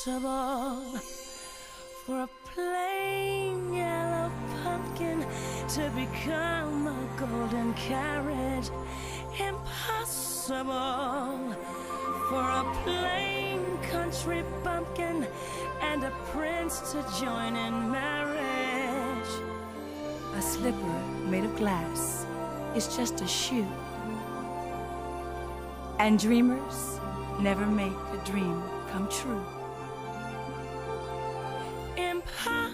impossible for a plain yellow pumpkin to become a golden carriage. Impossible for a plain country bumpkin and a prince to join in marriage. A slipper made of glass is just a shoe. And dreamers never make a dream come true. Impossible.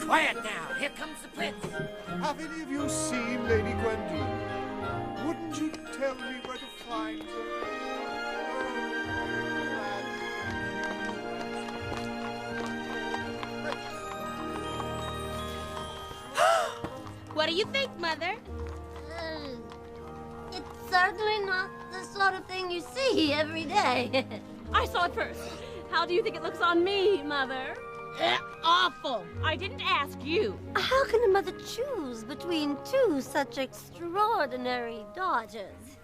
Quiet now. Here comes the prince. Have any of you seen Lady Gwendolyn? Wouldn't you tell me where to find her? What do you think, Mother? It's certainly not the sort of thing you see every day. I saw it first. How do you think it looks on me, Mother? Awful. I didn't ask you. How can a mother choose between two such extraordinary daughters?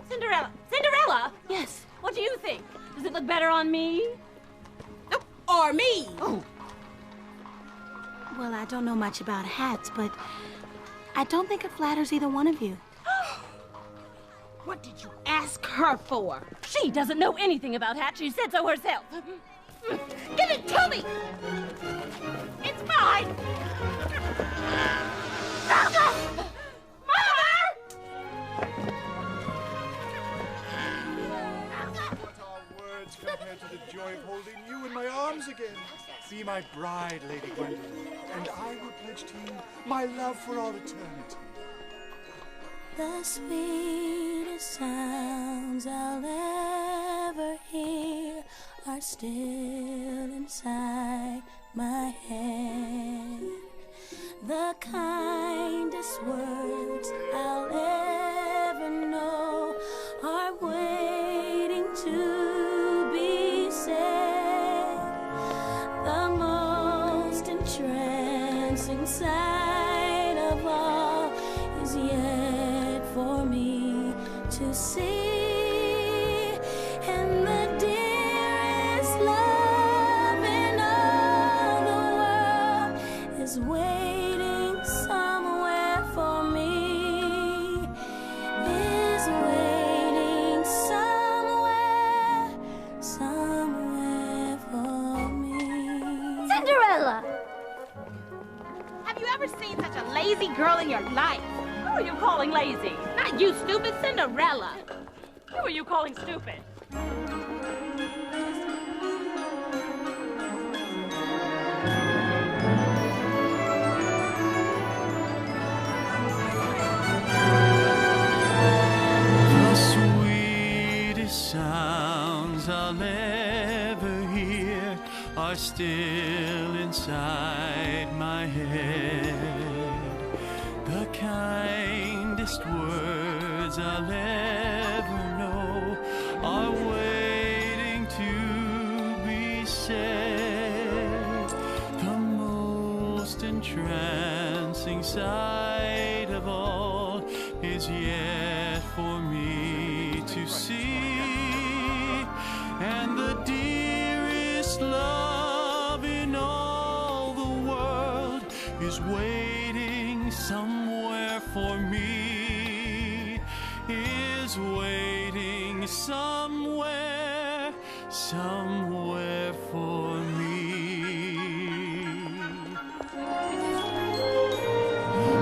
Cinderella! Cinderella! Yes. What do you think? Does it look better on me? Nope. Or me. Oh. Well, I don't know much about hats, but I don't think it flatters either one of you. What did you ask her for? She doesn't know anything about hats. She said so herself. Give it to me! It's mine! Mother! What are words compared to the joy of holding you in my arms again? Be my bride, Lady Gwendolyn, and I will pledge to you my love for all eternity. The sweetest sounds I'll ever hear are still inside my head. The kindest words I'll ever know are waiting to be said. The most entrancing sight of all is yet for me to see, and the dearest love in all the world is waiting somewhere for me, is waiting somewhere for me. Cinderella! Have you ever seen such a lazy girl in your life? Who are you calling lazy? Not you, stupid Cinderella. Who are you calling stupid? The sweetest sounds I'll ever hear are still inside my head. The kindest words I'll ever know are waiting to be said. The most entrancing sight of all is yet for me to see, and the dearest love in all the world is waiting somewhere for me, is waiting somewhere for me.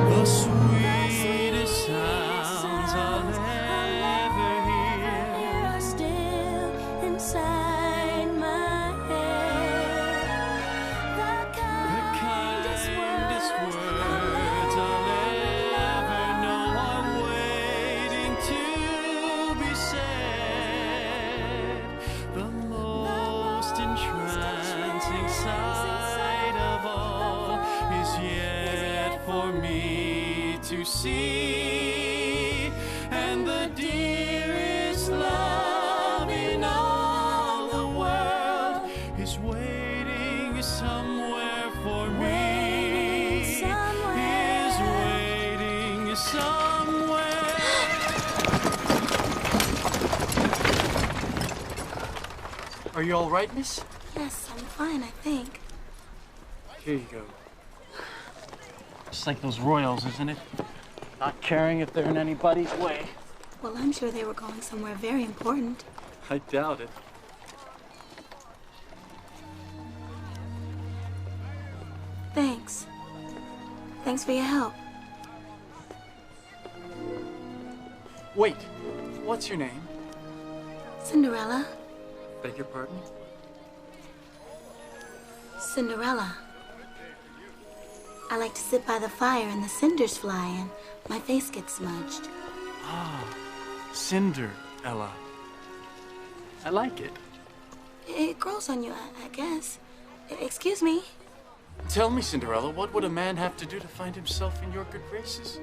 The sweetest sounds I'll ever hear are still inside my head. The kindest words I'll ever know are waiting to be said. The most entrancing sight of all is yet for me to see, and the dearest love in all the world is waiting somewhere for me, is waiting somewhere. Are you all right, miss? Yes, I'm fine, I think. Here you go. Just like those royals, isn't it? Not caring if they're in anybody's way. Well, I'm sure they were going somewhere very important. I doubt it. Thanks. Thanks for your help. Wait, what's your name? Cinderella. Beg your pardon? Cinderella. I like to sit by the fire and the cinders fly and my face gets smudged. Cinderella. I like it. It grows on you, I guess. Excuse me. Tell me, Cinderella, what would a man have to do to find himself in your good graces?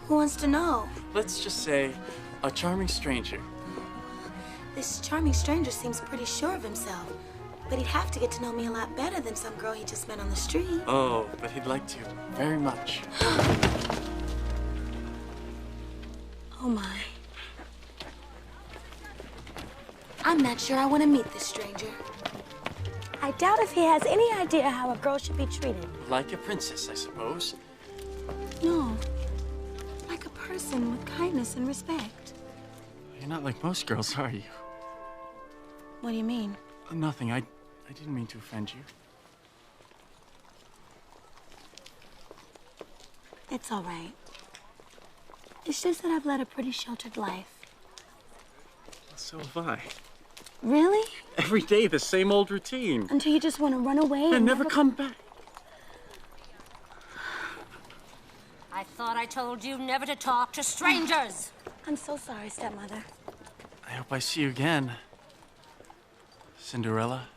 Who wants to know? Let's just say a charming stranger. This charming stranger seems pretty sure of himself. But he'd have to get to know me a lot better than some girl he just met on the street. Oh, but he'd like to very much. Oh my. I'm not sure I want to meet this stranger. I doubt if he has any idea how a girl should be treated. Like a princess, I suppose. No. Like a person with kindness and respect. You're not like most girls, are you? What do you mean? Nothing. I didn't mean to offend you. It's all right. It's just that I've led a pretty sheltered life. So have I. Really? Every day, the same old routine. Until you just want to run away And never come back. I thought I told you never to talk to strangers. I'm so sorry, stepmother. I hope I see you again, Cinderella.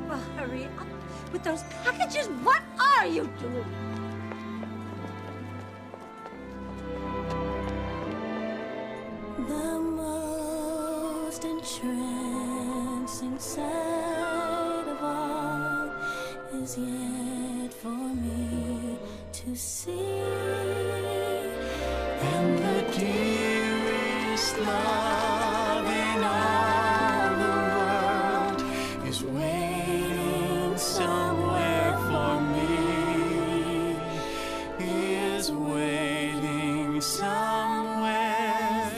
Well, hurry up with those packages. What are you doing? The most entrancing sight of all is yet for me to see. And the dearest love in all the world is waiting somewhere for me, is waiting somewhere,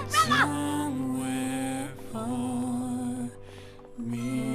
somewhere for me.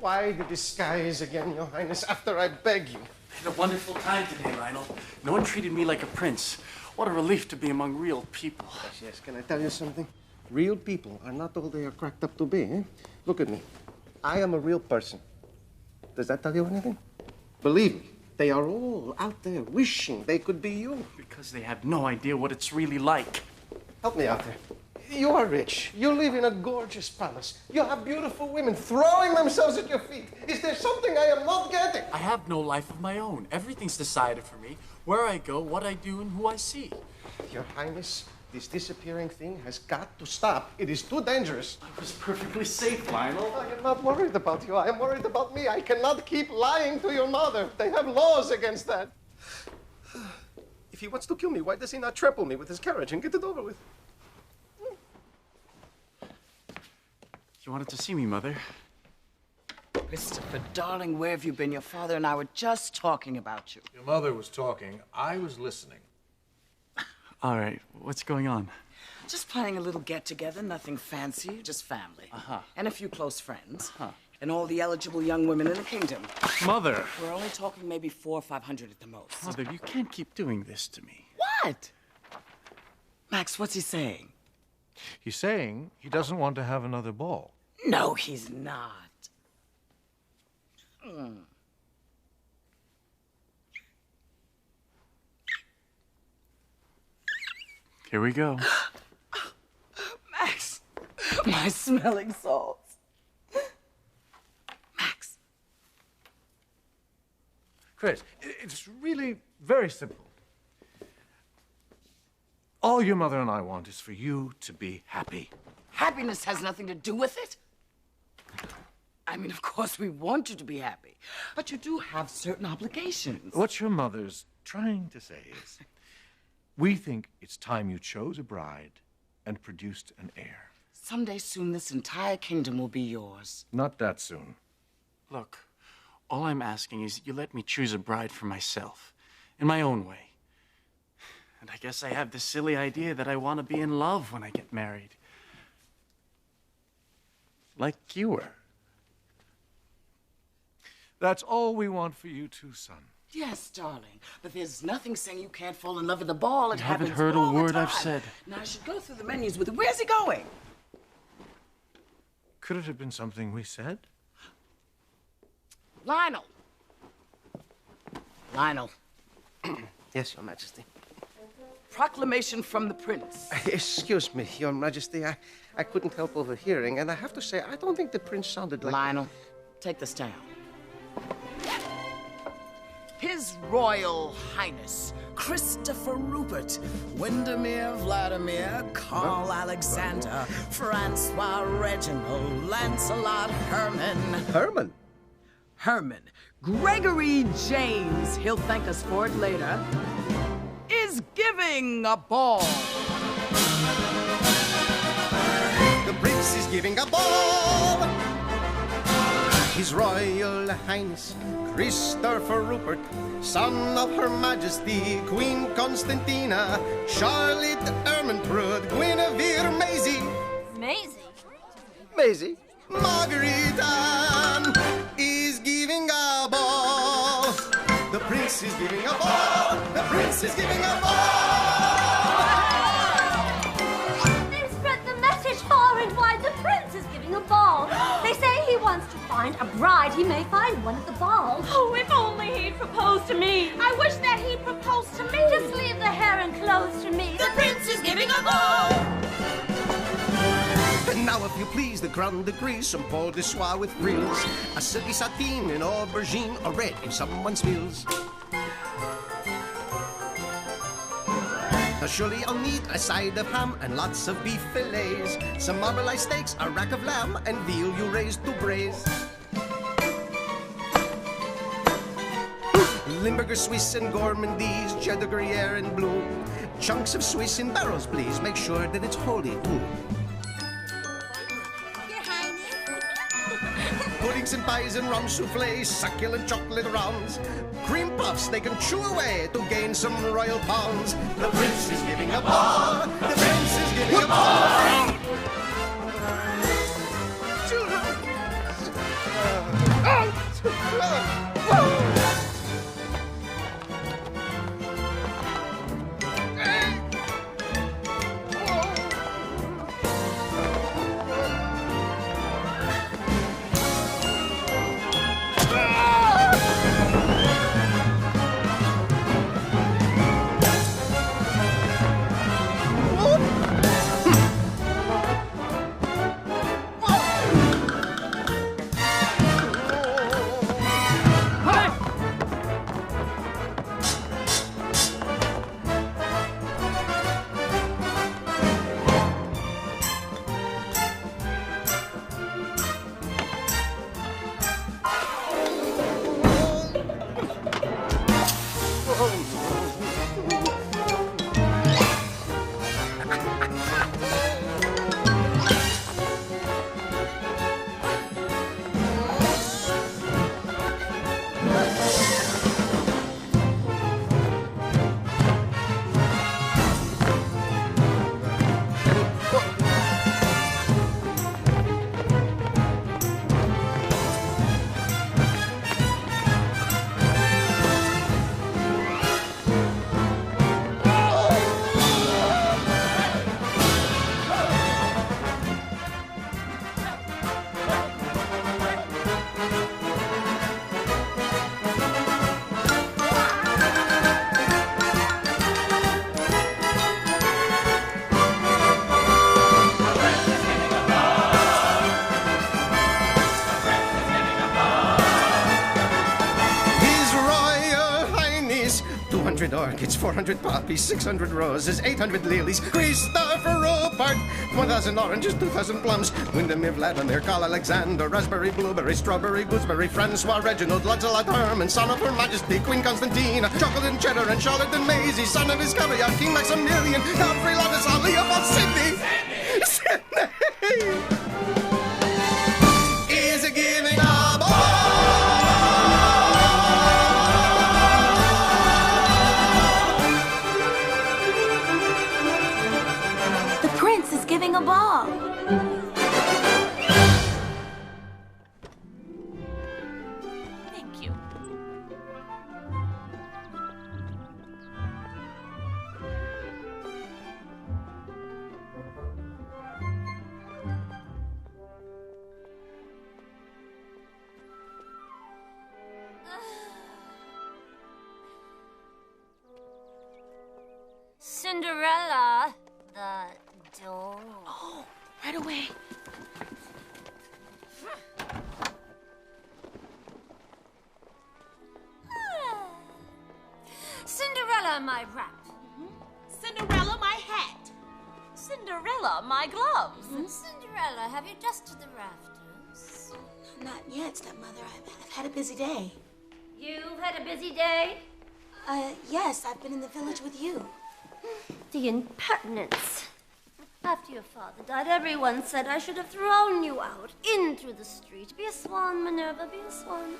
Why the disguise again, Your Highness, after I beg you? I had a wonderful time today, Lionel. No one treated me like a prince. What a relief to be among real people. Yes, can I tell you something? Real people are not all they are cracked up to be, eh? Look at me. I am a real person. Does that tell you anything? Believe me, they are all out there wishing they could be you. Because they have no idea what it's really like. Help me out there. You are rich. You live in a gorgeous palace. You have beautiful women throwing themselves at your feet. Is there something I am not getting? I have no life of my own. Everything's decided for me. Where I go, what I do, and who I see. Your Highness, this disappearing thing has got to stop. It is too dangerous. I was perfectly safe, Lionel. I am not worried about you. I am worried about me. I cannot keep lying to your mother. They have laws against that. If he wants to kill me, why does he not trample me with his carriage and get it over with? You wanted to see me, Mother? Christopher, darling, where have you been? Your father and I were just talking about you. Your mother was talking. I was listening. All right, what's going on? Just planning a little get-together, nothing fancy, just family. And a few close friends. And all the eligible young women in the kingdom. Mother! We're only talking maybe 400 or 500 at the most. Mother, you can't keep doing this to me. What? Max, what's he saying? He's saying he doesn't want to have another ball. No, he's not. Here we go. Max, my smelling salts. Max. Chris, it's really very simple. All your mother and I want is for you to be happy. Happiness has nothing to do with it. I mean, of course, we want you to be happy, but you do have certain obligations. What your mother's trying to say is, we think it's time you chose a bride and produced an heir. Someday soon, this entire kingdom will be yours. Not that soon. Look, all I'm asking is that you let me choose a bride for myself, in my own way. And I guess I have this silly idea that I want to be in love when I get married. Like you were. That's all we want for you too, son. Yes, darling, but there's nothing saying you can't fall in love with a ball. It happens haven't heard all a the word I've time. said. Now, I should go through the menus with him. Where's he going? Could it have been something we said? Lionel. Lionel. Yes, Your Majesty. Proclamation from the prince. Excuse me, Your Majesty. I couldn't help overhearing, and I have to say, I don't think the prince sounded like... Lionel, take this down. His Royal Highness, Christopher Rupert, Windermere Vladimir, Carl Alexander, Francois Reginald, Lancelot Herman. Herman? Herman. Gregory James, he'll thank us for it later, is giving a ball. The prince is giving a ball. His Royal Highness, Christopher Rupert, son of Her Majesty, Queen Constantina, Charlotte Ermentrude, Guinevere Maisie. Maisie? Maisie? Margarita is giving a ball. The prince is giving a ball. The prince is giving a ball. They've spread the message far and wide. The prince is giving a ball. They say he wants to find a bride. He may find one at the ball. Oh, if only he'd proposed to me. I wish that he'd proposed to me. Just leave the hair and clothes to me. The prince is giving a ball. And now, if you please, the Grand de Gris, some Paul de Soie with frills, a silky sateen, an aubergine, or red if someone spills. Now surely I'll need a side of ham and lots of beef fillets, some marbleized steaks, a rack of lamb, and veal you raised to braise. Limburger Swiss and gourmandise, cheddar Gruyere and blue, chunks of Swiss in barrels, please. Make sure that it's wholly too. Puddings and pies and rum soufflés, succulent chocolate rounds, cream puffs they can chew away to gain some royal pounds. The prince is giving a ball. The prince is giving a ball. Children. 1,000 orchids, 400 poppies, 600 roses, 800 lilies, Christopher Rupert, 1,000 oranges, 2,000 plums, Wyndham, Vladimir, Carl Alexander, raspberry, blueberry, strawberry, gooseberry, Francois, Reginald, Lancelot Herman, son of Her Majesty, Queen Constantine, chocolate and cheddar, and Charlotte and Maisie, son of his caviar, King Maximilian, Godfrey, Ladislaw, Leopold, Sydney. Sydney! Is it giving a ball? The prince is giving a ball. Thank you. Cinderella, the door. Oh, right away. Cinderella, my wrap. Cinderella, my hat. Cinderella, my gloves. Cinderella, have you dusted the rafters? Not yet, stepmother. I've had a busy day. You've had a busy day? Yes, I've been in the village with you. The impertinence. After your father died, everyone said I should have thrown you out into the street. Be a swan, Minerva, be a swan.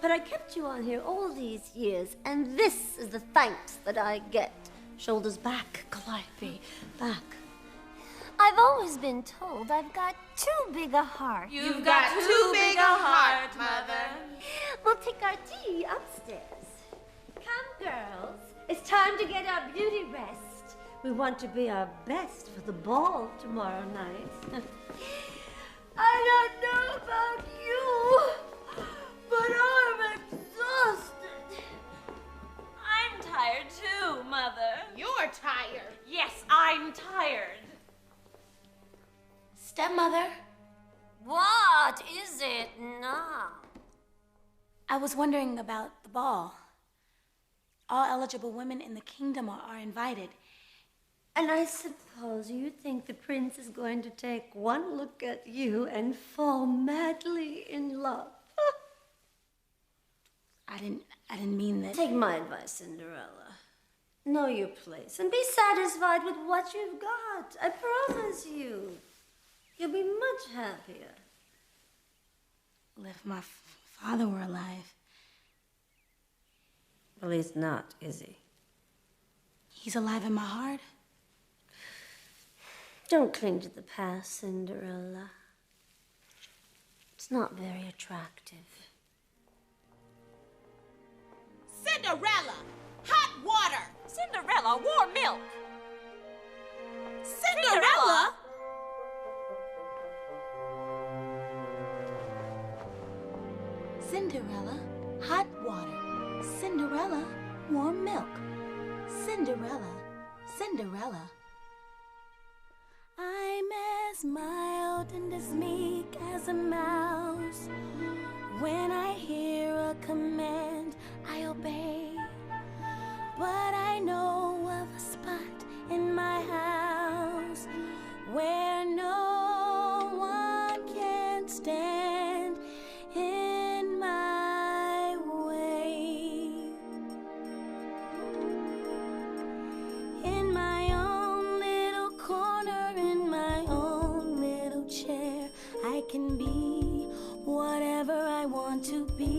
But I kept you on here all these years, and this is the thanks that I get. Shoulders back, Calliope, back. I've always been told I've got too big a heart. You've got too big a heart, Mother. We'll take our tea upstairs. Come, girls. It's time to get our beauty rest. We want to be our best for the ball tomorrow night. I don't know about you, but I'm exhausted. I'm tired too, Mother. You're tired. Yes, I'm tired. Stepmother, What is it now? I was wondering about the ball. All eligible women in the kingdom are invited. And I suppose you think the prince is going to take one look at you and fall madly in love. I didn't mean that. Take my advice, Cinderella. Know your place and be satisfied with what you've got. I promise you. You'll be much happier. Well, if my father were alive. Well, he's not, is he? He's alive in my heart. Don't cling to the past, Cinderella. It's not very attractive. Cinderella, hot water. Cinderella, warm milk. Cinderella? Cinderella, hot water. Cinderella, warm milk. Cinderella, Cinderella. I'm as mild and as meek as a mouse. When I hear a command, I obey. But I know of a spot in my house where no one can stand in my way. In my own little corner, in my own little chair, I can be whatever I want to be.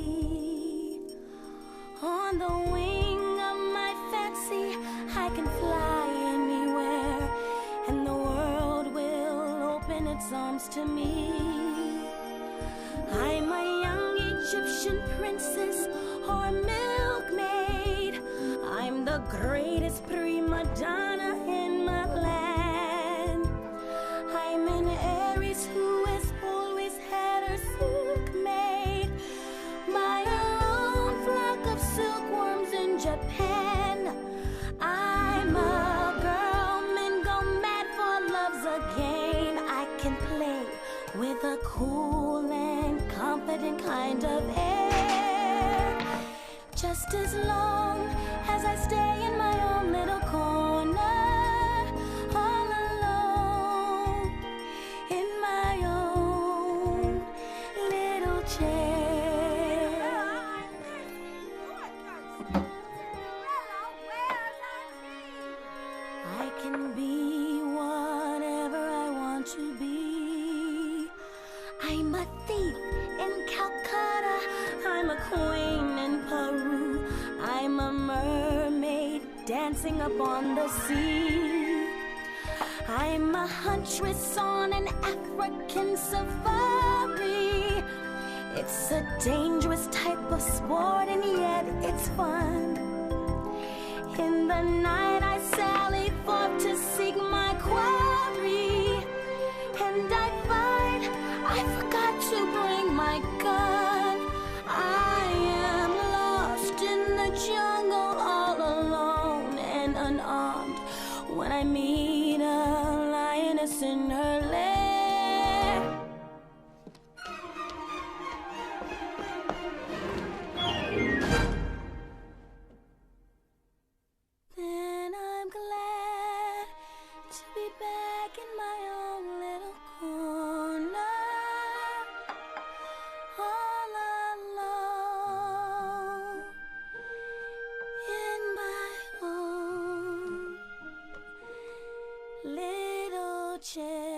On the wing of my fancy, I can fly anywhere, and the world will open its arms to me. I'm a young Egyptian princess or a milkmaid. I'm the greatest prima donna in my land. I'm an heiress who has always had her silk made. My own flock of silkworms in Japan. I'm a girl, men go mad for love's a game. I can play with a cool and confident kind of air. Just as long as I stay in my own little corner, all alone, in my own little chair. I can be whatever I want to be. I'm a thief in Calcutta, I'm a queen in Peru, I'm a mermaid dancing upon the sea. I'm a huntress on an African safari. It's a dangerous type of sport and yet it's fun. In the night I sally forth to seek my quarry, and I find I forgot to bring my gun. I am lost in the jungle all alone and unarmed when I meet a lioness in her lair. Then I'm glad to be back in my own little corner, all alone, in my own little chair.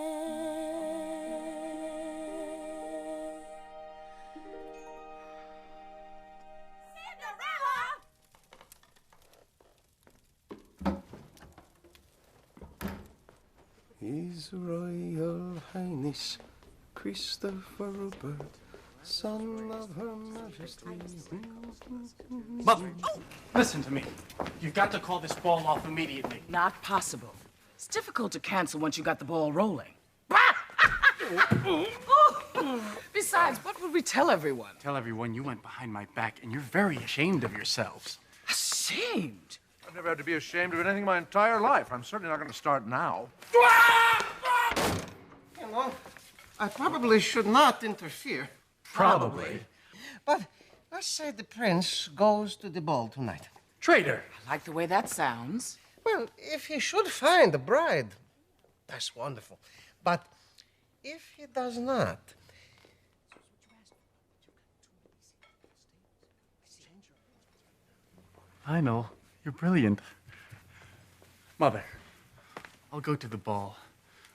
Cinderella! His Royal Highness Christopher Robert, son of Her Majesty. Mother, listen to me. You've got to call this ball off immediately. Not possible. It's difficult to cancel once you got the ball rolling. Besides, what would we tell everyone? Tell everyone you went behind my back and you're very ashamed of yourselves. Ashamed? I've never had to be ashamed of anything my entire life. I'm certainly not going to start now. You know, I probably should not interfere. Probably. But let's say the prince goes to the ball tonight. Traitor. I like the way that sounds. Well, if he should find a bride, that's wonderful. But if he does not, I know. You're brilliant. Mother, I'll go to the ball.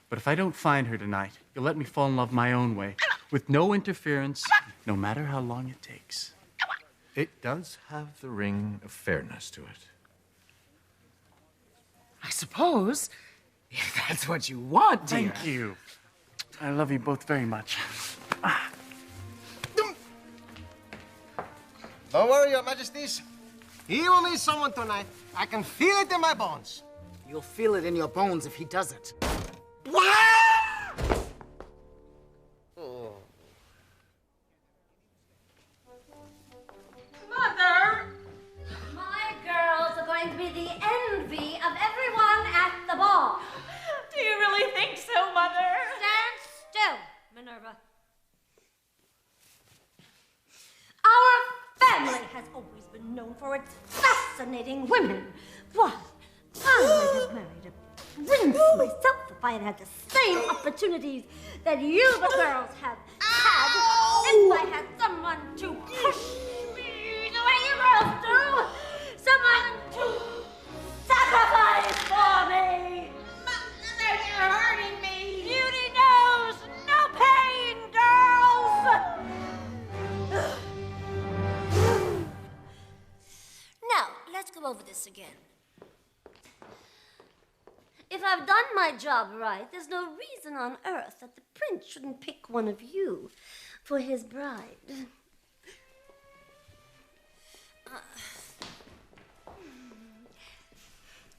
But if I don't find her tonight, you'll let me fall in love my own way, with no interference, no matter how long it takes. It does have the ring of fairness to it. I suppose, if that's what you want, dear. Thank you. I love you both very much. don't worry, Your Majesties. He will meet someone tonight. I can feel it in my bones. You'll feel it in your bones if he doesn't. Mother! My girls are going to be the envy of everyone at the ball. Do you really think so, Mother? Stand still, Minerva. Our family has always been known for its fascinating women. Why, I might have married a prince myself if I had had the same opportunities that you the girls have had. If I had someone to push me the way you girls do. Someone to sacrifice for me. Mother, you're hurting me. Beauty knows no pain, girls. Now, let's go over this again. If I've done my job right, there's no reason on earth that the prince shouldn't pick one of you for his bride.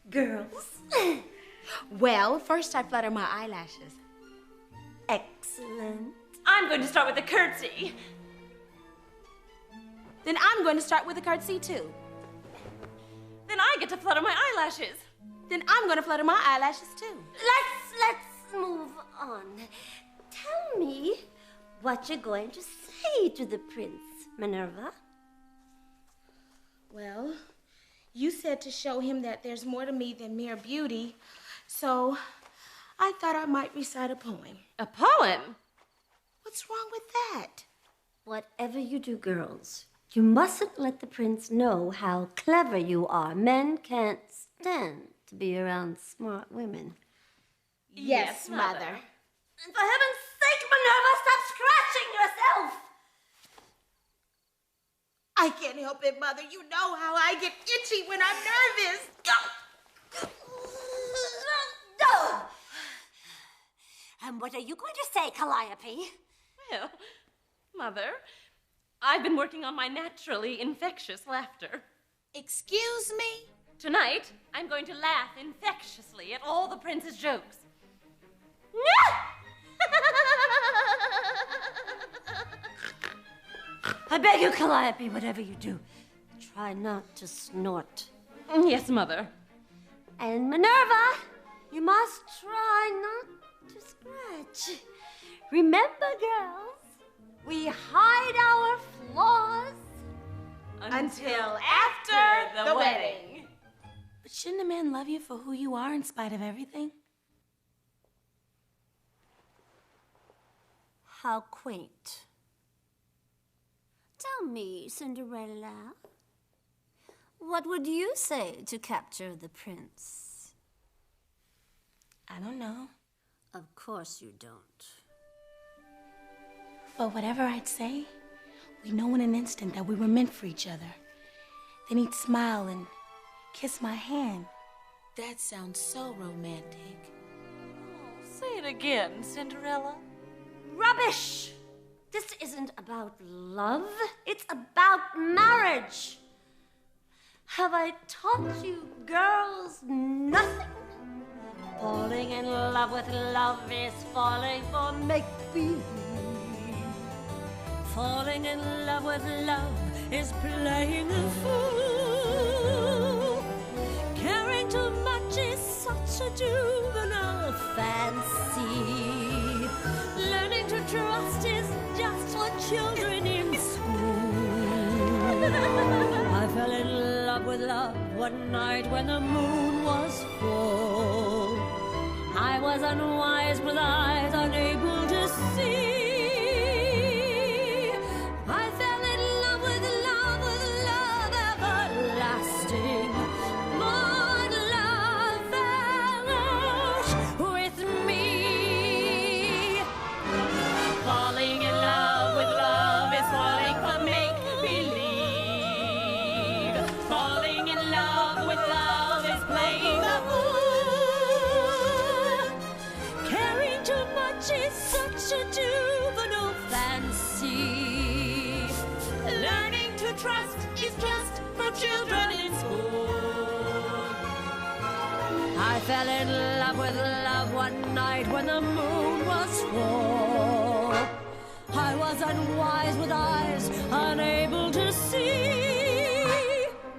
Girls? Well, first I flutter my eyelashes. Excellent. I'm going to start with a curtsy. Then I'm going to start with a curtsy, too. Then I get to flutter my eyelashes. Then I'm going to flutter my eyelashes, too. Let's move on. Tell me what you're going to say to the prince, Minerva. Well, You said to show him that there's more to me than mere beauty, so I thought I might recite a poem. A poem? What's wrong with that? Whatever you do, girls, you mustn't let the prince know how clever you are. Men can't stand to be around smart women. Yes, Mother. And for heaven's sake, Minerva, stop scratching yourself! I can't help it, Mother. You know how I get itchy when I'm nervous. And what are you going to say, Calliope? Well, Mother, I've been working on my naturally infectious laughter. Excuse me? Tonight, I'm going to laugh infectiously at all the prince's jokes. I beg you, Calliope, whatever you do, try not to snort. Yes, Mother. And Minerva, you must try not to scratch. Remember, girls, we hide our flaws until after the wedding. But shouldn't a man love you for who you are in spite of everything? How quaint. Tell me, Cinderella, what would you say to capture the prince? I don't know. Of course you don't. But whatever I'd say, we'd know in an instant that we were meant for each other. Then he'd smile and kiss my hand. That sounds so romantic. Oh, say it again, Cinderella. Rubbish! This isn't about love. It's about marriage. Have I taught you girls nothing? Falling in love with love is falling for make-believe. Falling in love with love is playing a fool. Caring too much is such a juvenile fancy. Learning to trust is just for children in school. I fell in love with love one night when the moon was full. I was unwise with eyes unable to see. I fell in love with love everlasting. But love vanished with me. Falling in love with love is falling for make-believe. Falling in love with love is playing the fool. Caring too much is such a juvenile fancy. Learning to trust is just for children in school. I fell in love with love one night when the moon was full. I was unwise with eyes unable to see.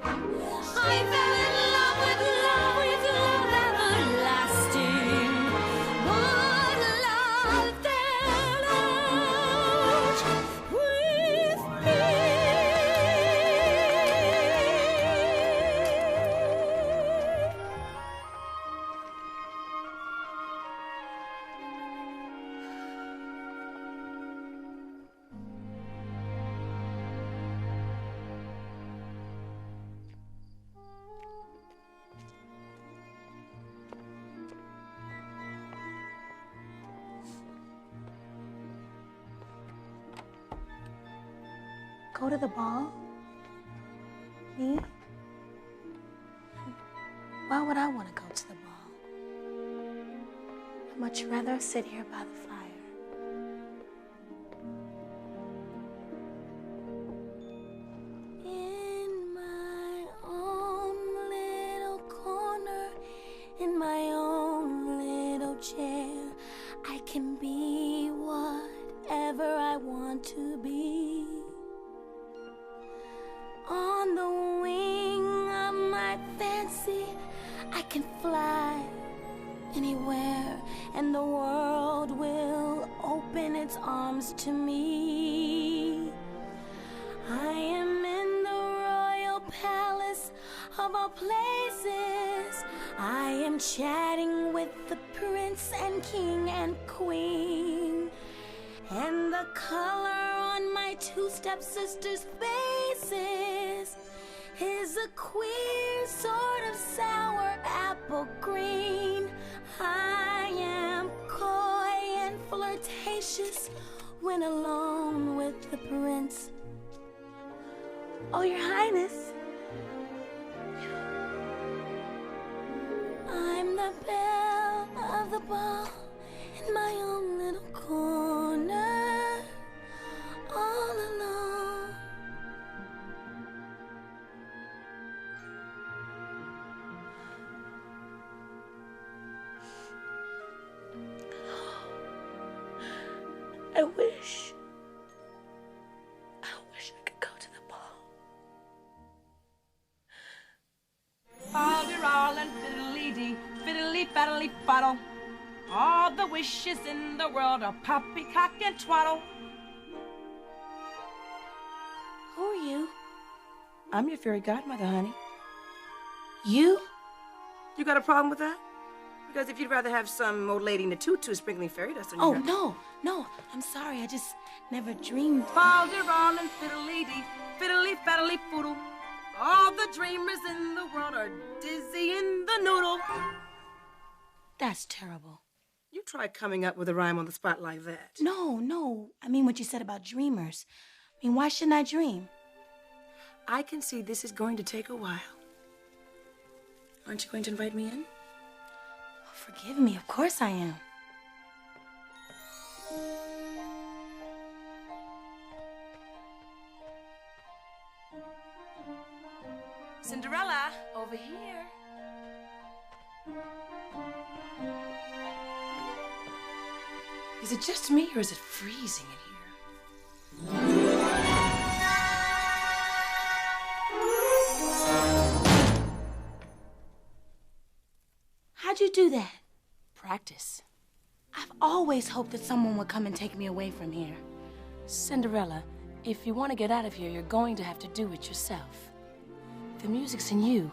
I fell in love with love everlasting. But love vanished with me. Go to the ball? Me? Why would I want to go to the ball? I'd much rather sit here by the fire. In my own little corner, in my own little chair, I can be whatever I want to be. On the wing of my fancy, I can fly anywhere, and the world will open its arms to me. I am in the royal palace of a all places. I am chatting with the prince and king and queen. And the color on my two stepsisters' faces is a queer sort of sour apple green. I am coy and flirtatious when alone with the prince. Oh, Your Highness. I'm the belle of the ball in my own little corner, all alone. I wish I could go to the ball. Fal-de-ral-and fiddly-dee, fiddly-faddly-faddle. All the wishes in the world are poppycock and twaddle. Who are you? I'm your fairy godmother, honey. You? You got a problem with that? Because if you'd rather have some old lady in a tutu sprinkling fairy dust on your hair. No, I'm sorry. I just never dreamed. Fal-de-ral-and fiddly-dee, fiddly-faddly-foodle. All the dreamers in the world are dizzy in the noodle. That's terrible. You try coming up with a rhyme on the spot like that. No. I mean what you said about dreamers. I mean, why shouldn't I dream? I can see this is going to take a while. Aren't you going to invite me in? Oh, forgive me. Of course I am. Cinderella, over here. Is it just me, or is it freezing in here? How'd you do that? Practice. I've always hoped that someone would come and take me away from here. Cinderella, if you want to get out of here, you're going to have to do it yourself. The music's in you,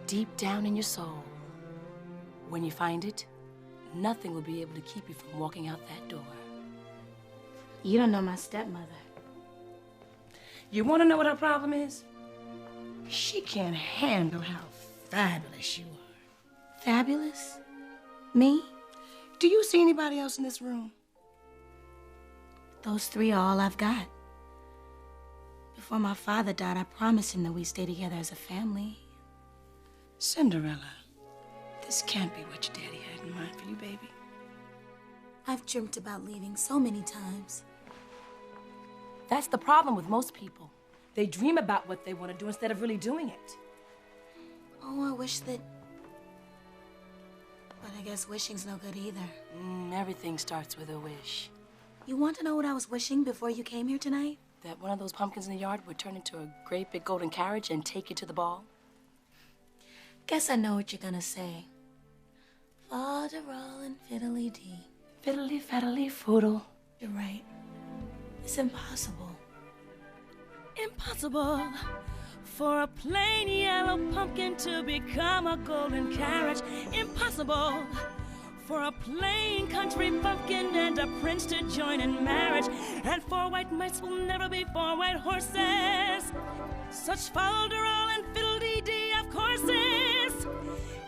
deep down in your soul. When you find it, nothing will be able to keep you from walking out that door. You don't know my stepmother. You want to know what her problem is? She can't handle how fabulous you are. Fabulous? Me? Do you see anybody else in this room? Those three are all I've got. Before my father died, I promised him that we'd stay together as a family. Cinderella, this can't be what your daddy had in mind for you, baby. I've dreamt about leaving so many times. That's the problem with most people. They dream about what they want to do instead of really doing it. Oh, I wish that... But I guess wishing's no good either. Everything starts with a wish. You want to know what I was wishing before you came here tonight? That one of those pumpkins in the yard would turn into a great big golden carriage and take you to the ball? Guess I know what you're gonna say. Fal-de-ral and fiddly-dee. Fiddly-faddly-foodle. You're right. It's impossible. Impossible for a plain yellow pumpkin to become a golden carriage. Impossible for a plain country bumpkin and a prince to join in marriage. And 4 white mice will never be 4 white horses. Such fal-de-ral and fiddle-dee-dee, of course, is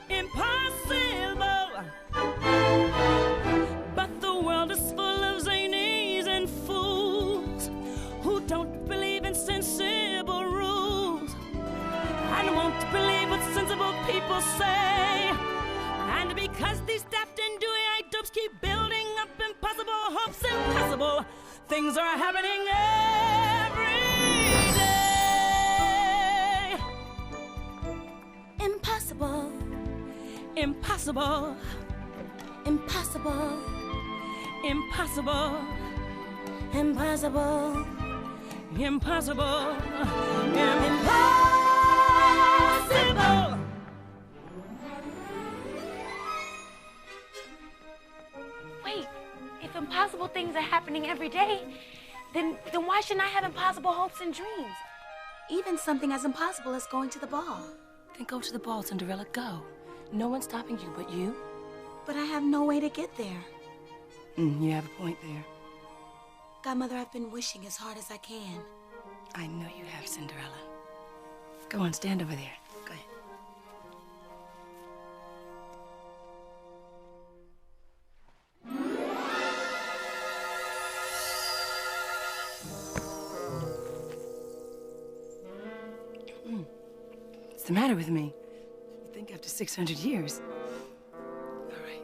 impossible. But the world is full of zanies and fools who don't believe in sensible rules and won't believe what sensible people say. And because these daft and dewy-eyed dopes keep building up impossible hopes, impossible things are happening every day. Impossible. Impossible. Impossible. Impossible. Impossible. Impossible. Impossible. Wait, if impossible things are happening every day, then why shouldn't I have impossible hopes and dreams? Even something as impossible as going to the ball. Then go to the ball, Cinderella, go. No one's stopping you but you. But I have no way to get there. You have a point there. Godmother, I've been wishing as hard as I can. I know you have, Cinderella. Go on, stand over there. Go ahead. What's the matter with me? You think after 600 years? All right.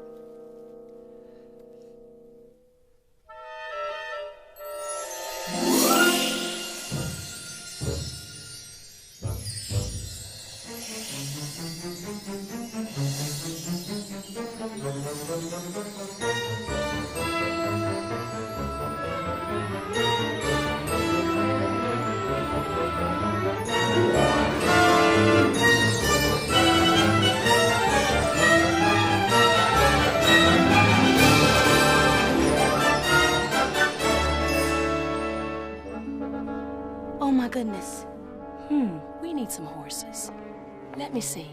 Oh my goodness. We need some horses. Let me see.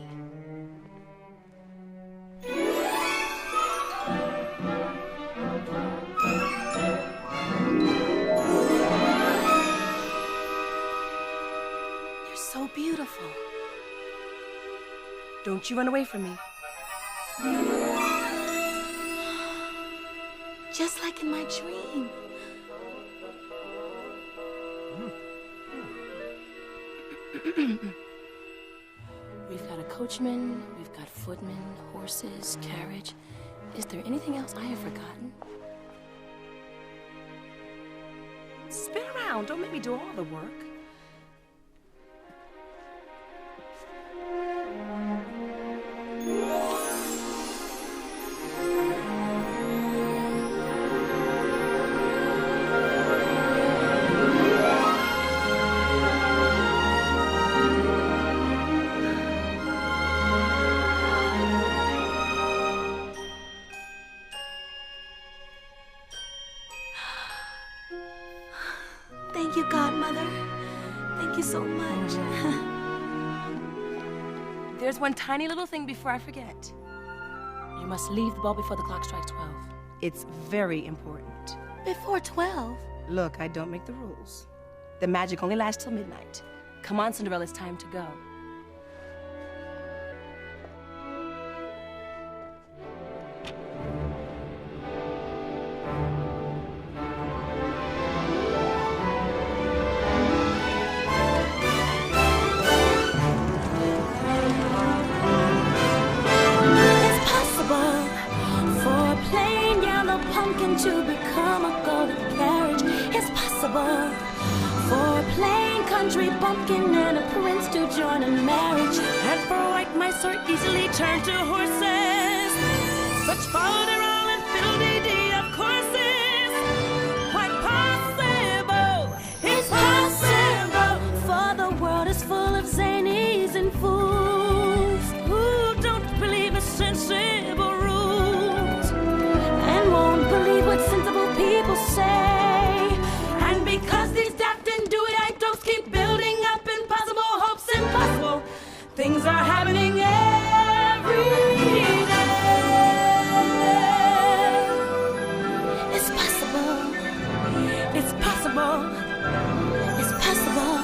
They're so beautiful. Don't you run away from me. Just like in my dream. We've got a coachman, we've got footmen, horses, carriage. Is there anything else I have forgotten? Spin around. Don't make me do all the work. Thank you, Godmother. Thank you so much. There's one tiny little thing before I forget. You must leave the ball before the clock strikes 12. It's very important. Before 12? Look, I don't make the rules. The magic only lasts till midnight. Come on, Cinderella, it's time to go. To become a golden carriage. It's possible for a plain country bumpkin and a prince to join in marriage. And for white mice are easily turned to horses. Such fol-de-rol and fiddle-dee-dee of courses. Quite possible, it's possible. For the world is full of zanies and fools who don't believe in sensible rules and won't believe what sensible people say. And because these daft and do-it-I don'ts keep building up impossible hopes, impossible things are happening every day. It's possible. It's possible. It's possible.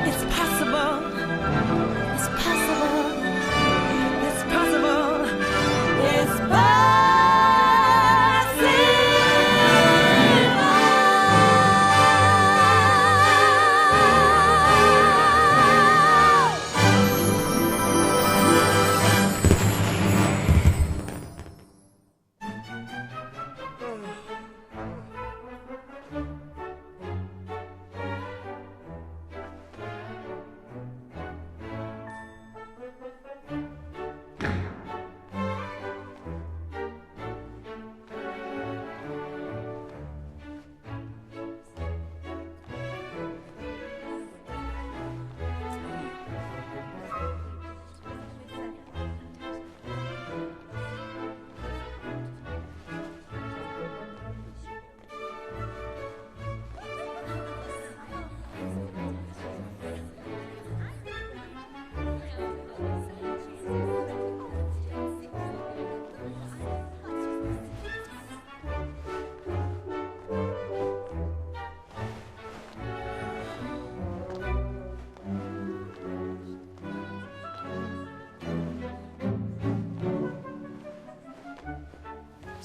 It's possible. It's possible. It's possible. It's possible.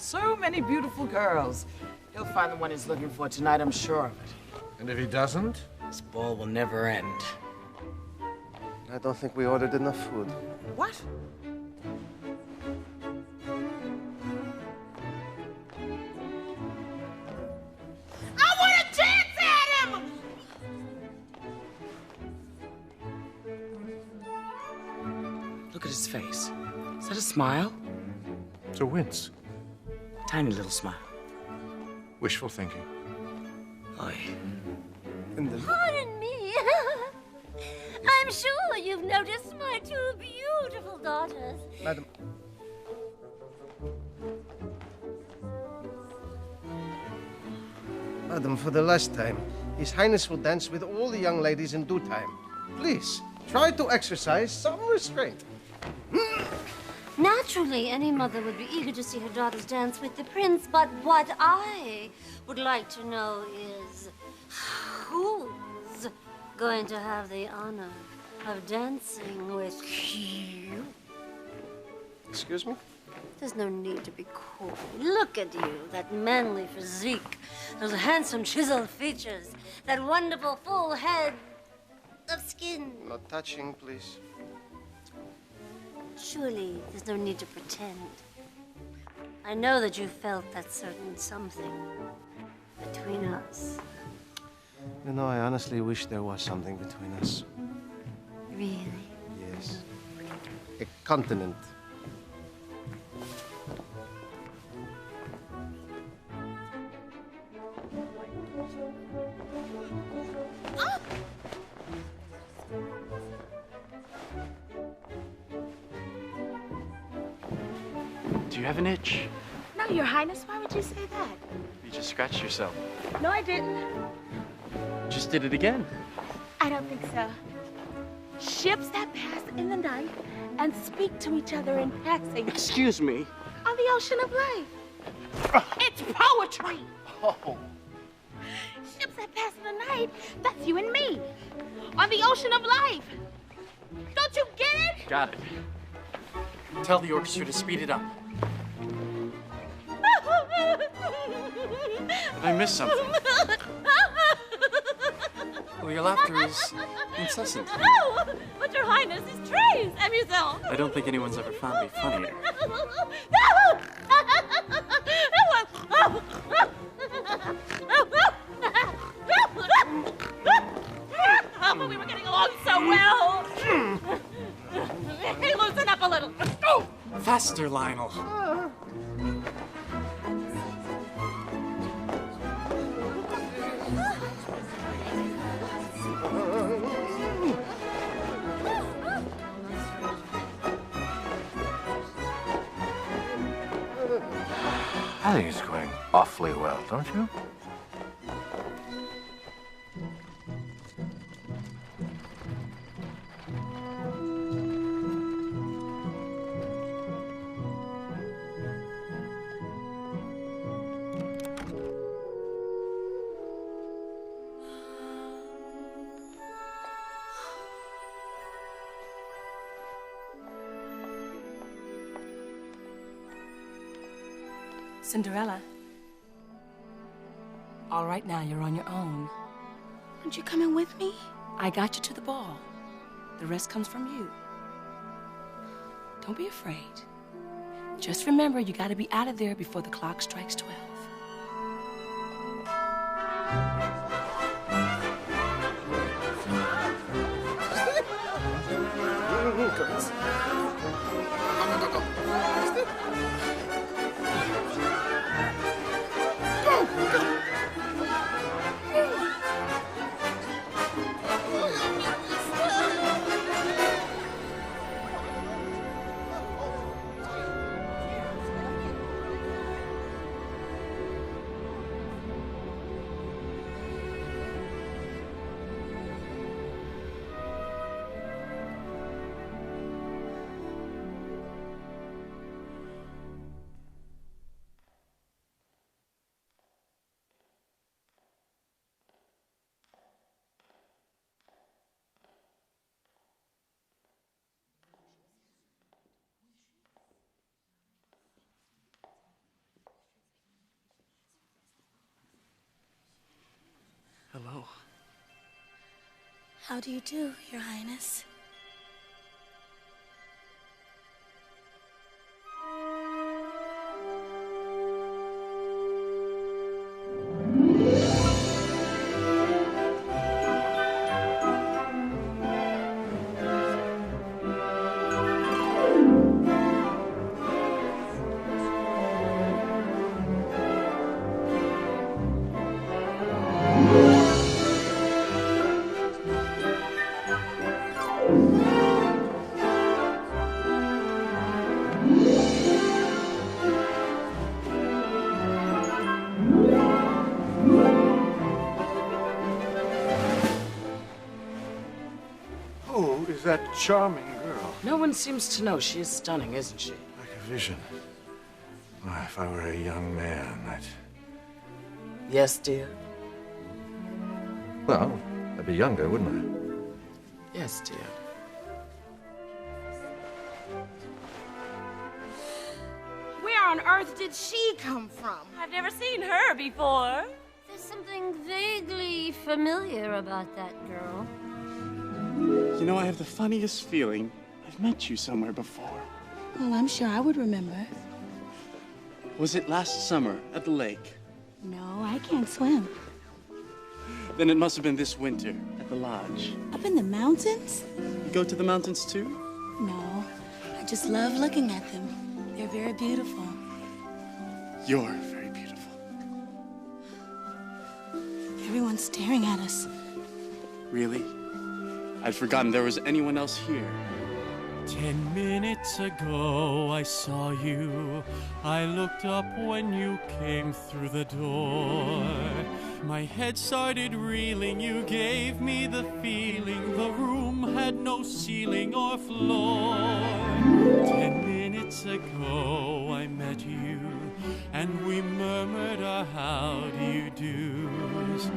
So many beautiful girls. He'll find the one he's looking for tonight, I'm sure of it. And if he doesn't? This ball will never end. I don't think we ordered enough food. What? I want to dance at him! Look at his face. Is that a smile? It's a wince. Tiny little smile. Wishful thinking. Oy. Pardon me. I'm sure you've noticed my two beautiful daughters. Madam. Madam, for the last time, His Highness will dance with all the young ladies in due time. Please, try to exercise some restraint. Naturally, any mother would be eager to see her daughters dance with the prince, but what I would like to know is who's going to have the honor of dancing with you? Excuse me? There's no need to be coy. Look at you, that manly physique, those handsome chiseled features, that wonderful full head of skin. No touching, please. Surely there's no need to pretend. I know that you felt that certain something between us. You know, I honestly wish there was something between us. Really? Yes. A continent. Do you have an itch? No, Your Highness, why would you say that? You just scratched yourself. No, I didn't. Just did it again. I don't think so. Ships that pass in the night and speak to each other in passing. Excuse me. On the ocean of life. It's poetry. Oh. Ships that pass in the night, that's you and me. On the ocean of life. Don't you get it? Got it. Tell the orchestra to speed it up. Did I miss something? Well, your laughter is incessant. Oh, but Your Highness is très amusant. I don't think anyone's ever found me funnier. Oh, but we were getting along so well. Hey, loosen up a little. Oh. Faster, Lionel. I think it's going awfully well, don't you? Cinderella. All right, now you're on your own. Aren't you coming with me? I got you to the ball. The rest comes from you. Don't be afraid. Just remember, you gotta be out of there before the clock strikes 12. How do you do, Your Highness? Who is that charming girl? No one seems to know. She is stunning, isn't she? Like a vision. Why, if I were a young man, I'd... Yes, dear? Well, I'd be younger, wouldn't I? Yes, dear. Where on earth did she come from? I've never seen her before. There's something vaguely familiar about that girl. You know, I have the funniest feeling I've met you somewhere before. Well, I'm sure I would remember. Was it last summer at the lake? No, I can't swim. Then it must have been this winter at the lodge. Up in the mountains? You go to the mountains too? No, I just love looking at them. They're very beautiful. You're very beautiful. Everyone's staring at us. Really? I'd forgotten there was anyone else here. 10 minutes ago I saw you. I looked up when you came through the door. My head started reeling, you gave me the feeling the room had no ceiling or floor. 10 minutes ago I met you, and we murmured our how do you do's.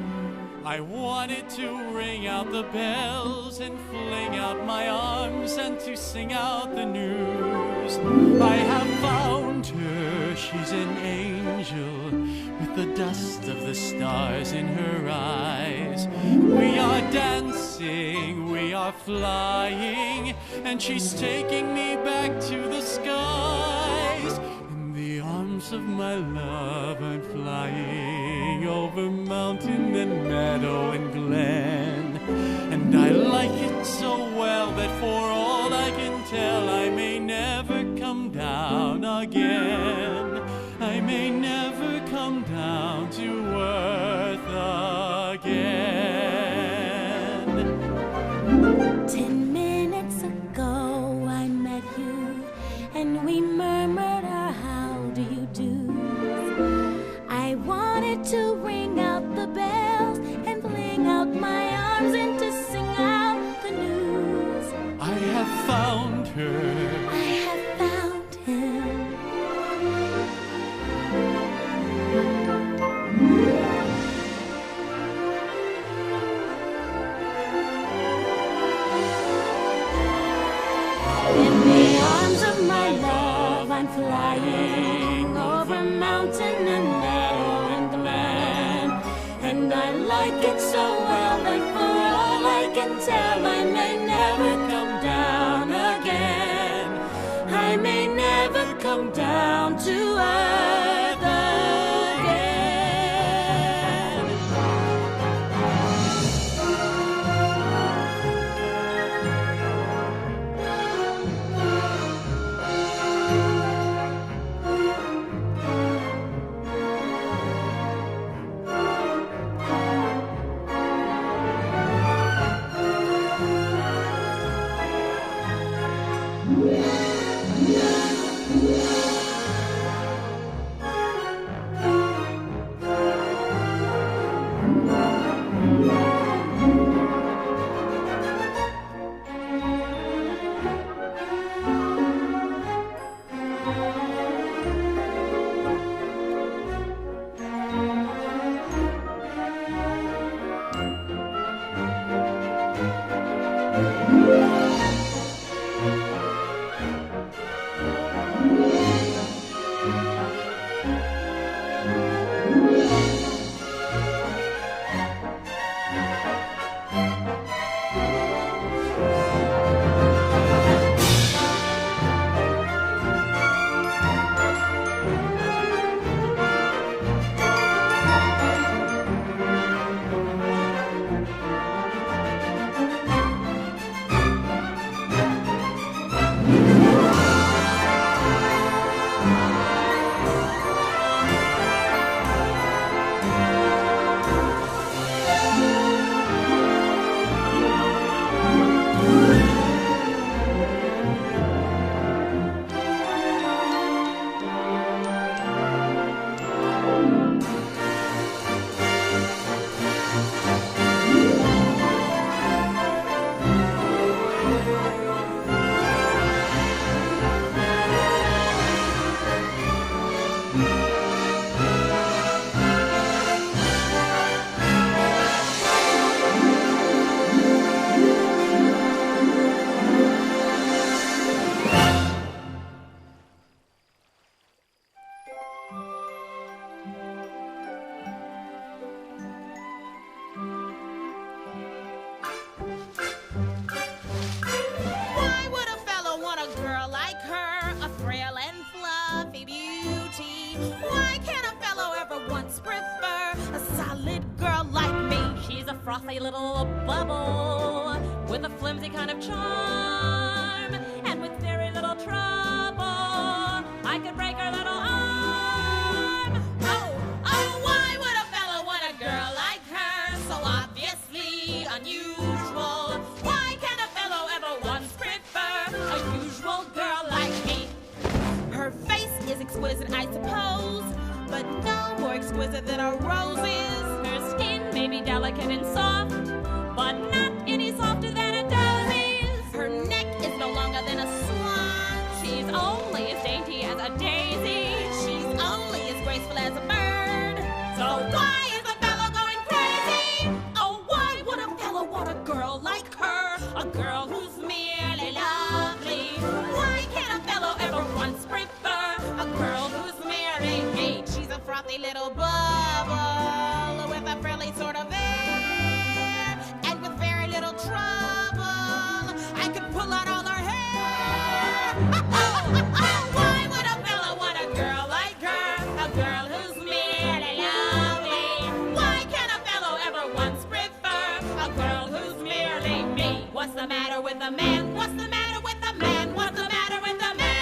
I wanted to ring out the bells and fling out my arms and to sing out the news. I have found her, she's an angel with the dust of the stars in her eyes. We are dancing, we are flying, and she's taking me back to the skies. In the arms of my love I'm flying over mountain and meadow and glen. And I like it so well that for all I can tell I may never come down again. I may never come down to earth again. 10 minutes ago I met you, and we murmured our how do you do. I wanted to ring out the bells and fling out my arms and to sing out the news. I have found her. I have found him. In the arms of my love I'm flying over mountain and meadow and glen. And I like it so well that for all I can tell I may never come down again. I may never come down to earth again. beauty. Why can't a fellow ever once prefer a solid girl like me? She's a frothy little bubble with a flimsy kind of charm, and with very little trouble, I could break her little arm. Oh, why would a fellow want a girl like her? So obviously unusual. Why can't a fellow ever once prefer a usual girl like me? Her face is exquisite, I suppose, but no more exquisite than a rose is. Her skin may be delicate and soft, but not any softer than a daisy's. Her neck is no longer than a swan. She's only as dainty as a daisy. She's only as graceful as a bird. So why is a fellow going crazy? Oh, why would a fellow want a girl like her? A girl who's merely lovely. Why can't a fellow ever once prefer a girl who's merely me? She's a frothy little bubble with a frilly sort of air, and with very little trouble, I could pull out all her hair. Why would a fellow want a girl like her? A girl who's merely lovely. Why can't a fellow ever once prefer a girl who's merely me? What's the matter with the man? What's the matter with the man? What's the matter with the man?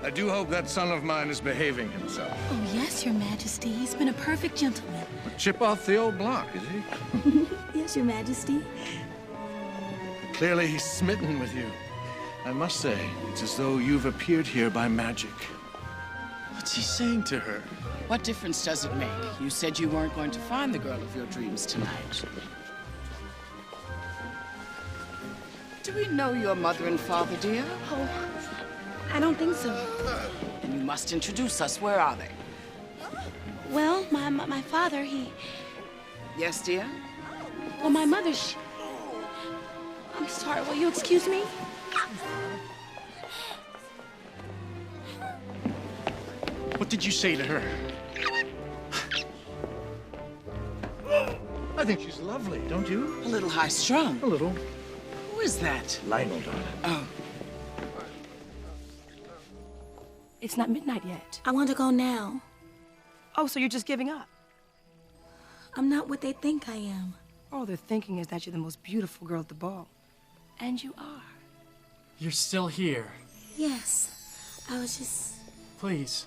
I do hope that son of mine is behaving himself. Oh, yes, Your Majesty. He's been a perfect gentleman. A chip off the old block, is he? Yes, Your Majesty. Clearly he's smitten with you. I must say, it's as though you've appeared here by magic. What's he saying to her? What difference does it make? You said you weren't going to find the girl of your dreams tonight. Do we know your mother and father, dear? Oh, I don't think so. Then you must introduce us. Where are they? Well, my father, he... Yes, dear? Well, my mother, I'm sorry, will you excuse me? What did you say to her? I think she's lovely, don't you? A little high-strung. A little. Who is that? Lionel, darling. Oh. It's not midnight yet. I want to go now. Oh, so you're just giving up? I'm not what they think I am. All they're thinking is that you're the most beautiful girl at the ball. And you are. You're still here. Yes. I was just... Please.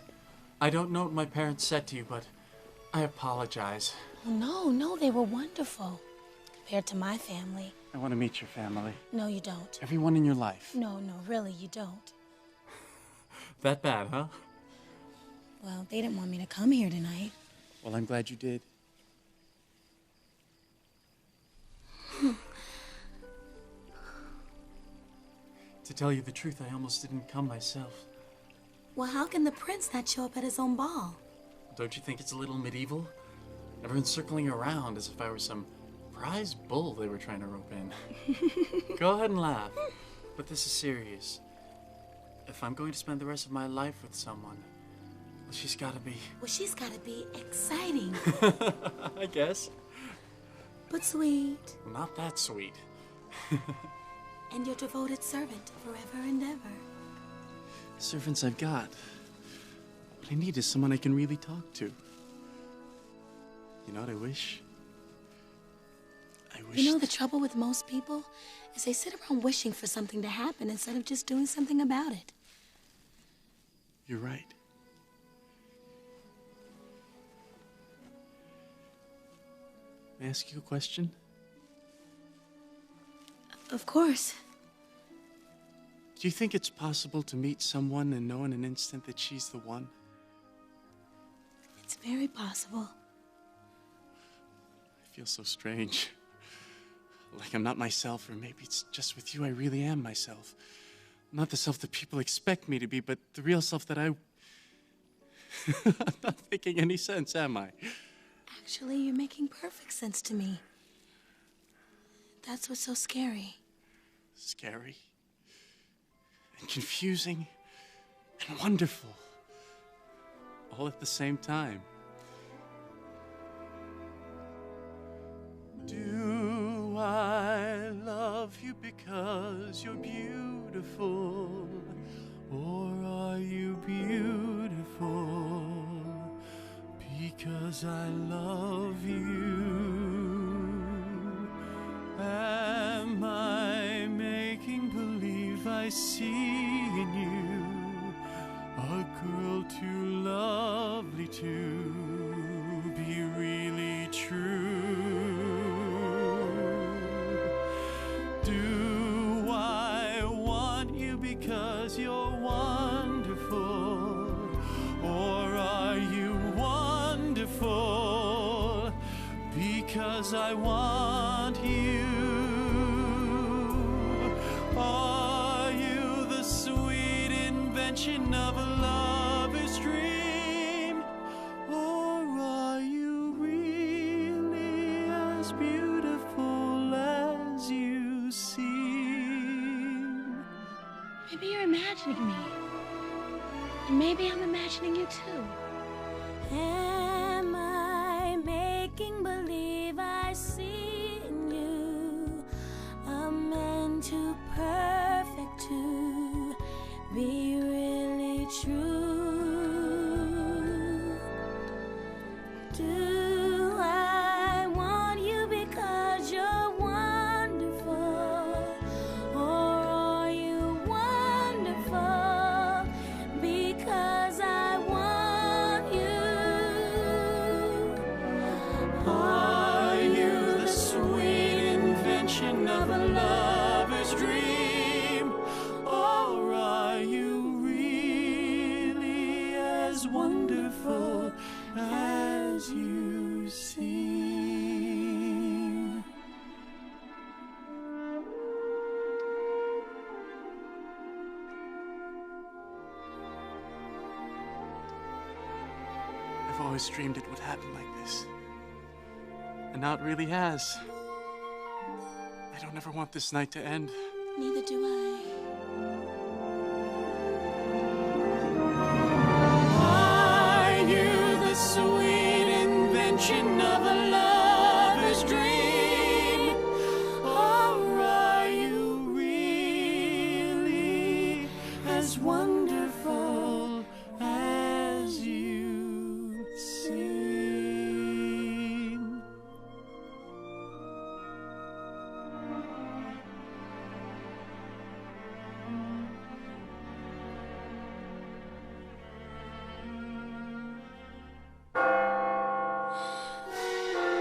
I don't know what my parents said to you, but I apologize. Oh, no, they were wonderful. Compared to my family. I want to meet your family. No, you don't. Everyone in your life. No, really, you don't. That bad, huh? Well, they didn't want me to come here tonight. Well, I'm glad you did. To tell you the truth, I almost didn't come myself. Well, how can the prince not show up at his own ball? Don't you think it's a little medieval? Everyone's circling around as if I were some prize bull they were trying to rope in. Go ahead and laugh. But this is serious. If I'm going to spend the rest of my life with someone, well, she's got to be... Well, she's got to be exciting. I guess. But sweet. Not that sweet. And your devoted servant forever and ever. Servants I've got. What I need is someone I can really talk to. You know what I wish? You know, the trouble with most people is they sit around wishing for something to happen instead of just doing something about it. You're right. May I ask you a question? Of course. Do you think it's possible to meet someone and know in an instant that she's the one? It's very possible. I feel so strange. Like I'm not myself, or maybe it's just with you I really am myself. Not the self that people expect me to be, but the real self that I'm not making any sense, am I? Actually, you're making perfect sense to me. That's what's so scary. Scary and confusing and wonderful, all at the same time. Do I love you because you're beautiful, or are you beautiful because I love you? Am I making believe I see in you a girl too lovely to be really true? Do I want you because you're wonderful, or are you wonderful because I want you? Are you the sweet invention of a lover's dream, or are you really as beautiful as you seem? Maybe you're imagining me. And maybe I'm imagining you too. Am I making believe I see in you a man too perfect to be really true? Do I want you because you're wonderful, or are you wonderful because I want you? Are you the sweet invention of a lover's dream, or are you really as wonderful as you seem? I've always dreamed it would happen like this. And now it really has. I don't ever want this night to end. Neither do I. Are you the sweet invention of a lover's dream, or are you really as wonderful as you seem?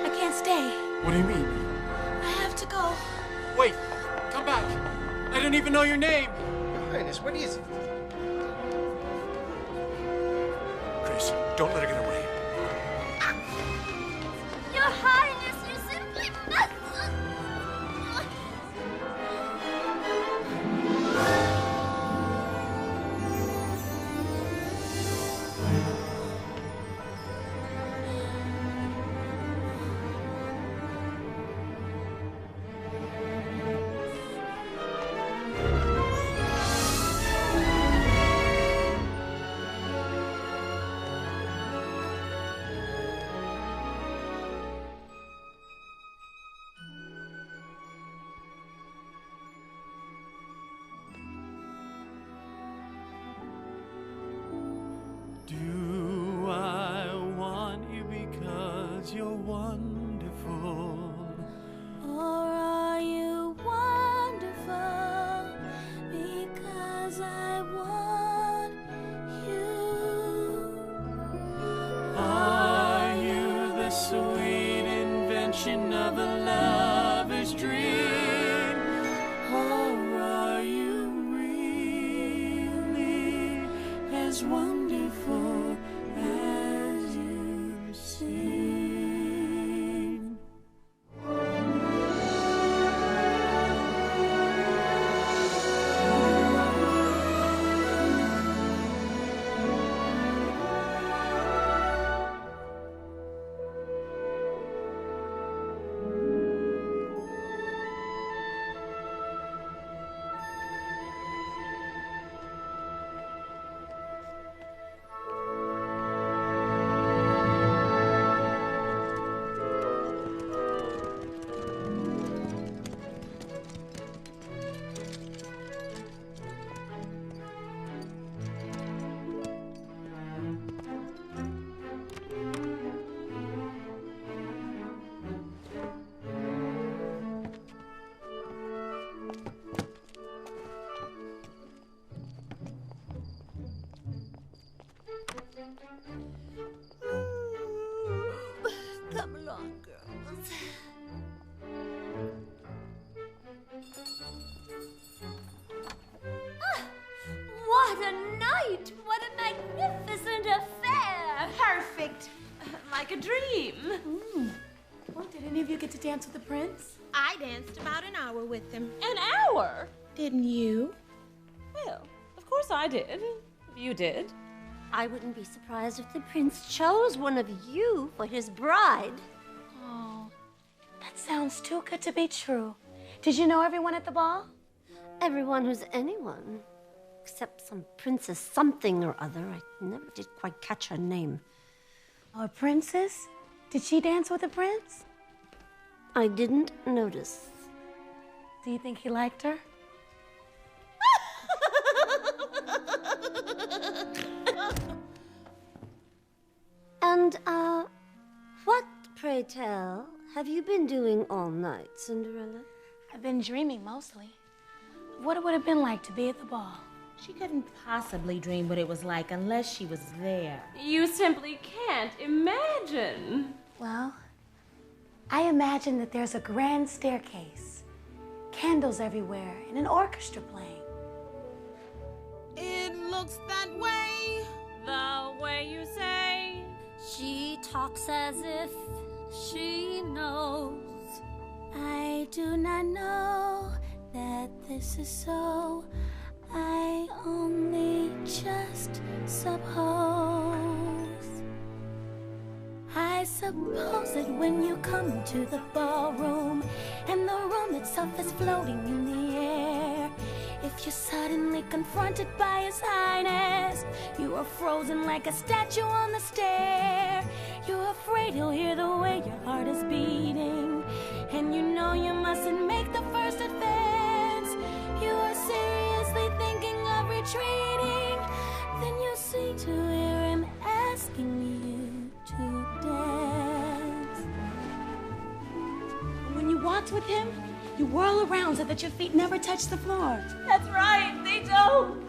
I can't stay. What do you mean? I have to go. Wait, come back. I don't even know your name. Your Highness, what is it? Chris, don't let her get away. Your Highness, you simply must. Do I want you because you're wonderful, Or are you wonderful because I want you? are you the sweet invention of a lover's dream, or are you really as wonderful as you seem? like a dream. Well, did any of you get to dance with the prince? I danced about an hour with him. An hour? Didn't you? Well, of course I did. If you did. I wouldn't be surprised if the prince chose one of you for his bride. Oh, that sounds too good to be true. Did you know everyone at the ball? Everyone who's anyone. Except some princess something or other. I never did quite catch her name. Oh, a princess? Did she dance with a prince? I didn't notice. Do you think he liked her? And, what, pray tell, have you been doing all night, Cinderella? I've been dreaming mostly. What it would have been like to be at the ball. She couldn't possibly dream what it was like unless she was there. You simply can't imagine. Well, I imagine that there's a grand staircase, candles everywhere, and an orchestra playing. It looks that way. The way you say. She talks as if she knows. I do not know that this is so. I only just suppose. I suppose that when you come to the ballroom and the room itself is floating in the air, if you're suddenly confronted by His Highness, you are frozen like a statue on the stair. You're afraid he'll hear the way your heart is beating, and you know you mustn't make the first advance. You are seriously thinking of retreating. Then you seem to hear him asking you to dance. When you waltz with him, you whirl around so that your feet never touch the floor. That's right, they don't.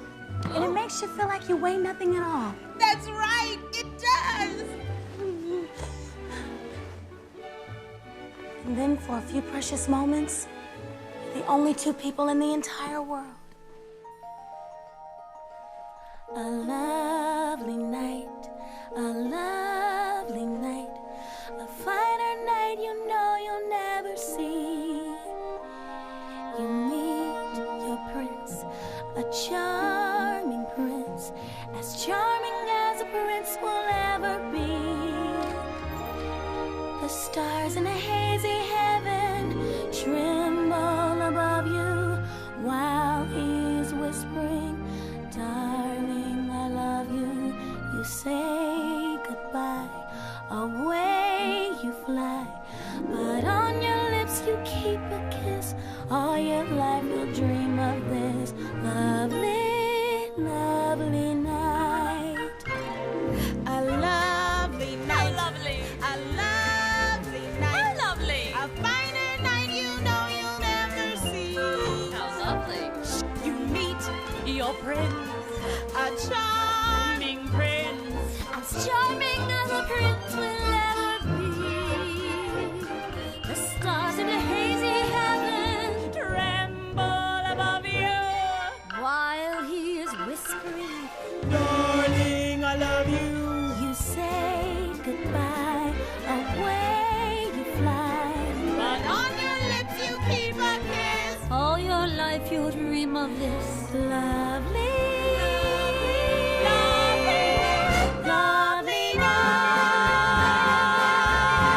And it makes you feel like you weigh nothing at all. That's right, it does. And then for a few precious moments, you're the only two people in the entire world. A lovely night, a lovely night, a finer night you know you'll never see. You meet your prince, a charming prince, as charming as a prince will ever be. The stars in a hazy heaven tremble above you while he's whispering, darling, I love you. You say goodbye, away you fly, but on your lips you keep a kiss. All your life you'll dream of this lovely, lovely night. A lovely night. How lovely. A lovely night. How lovely. A finer night you know you'll never see. How lovely. You meet Your prince. a charming Prince. As charming as a prince will ever be. The stars in a hazy heaven Tremble above you. while he is whispering. darling, I love you. You say goodbye, away you fly. But on your lips you keep a kiss. All your life you'll dream of this. Lovely, lovely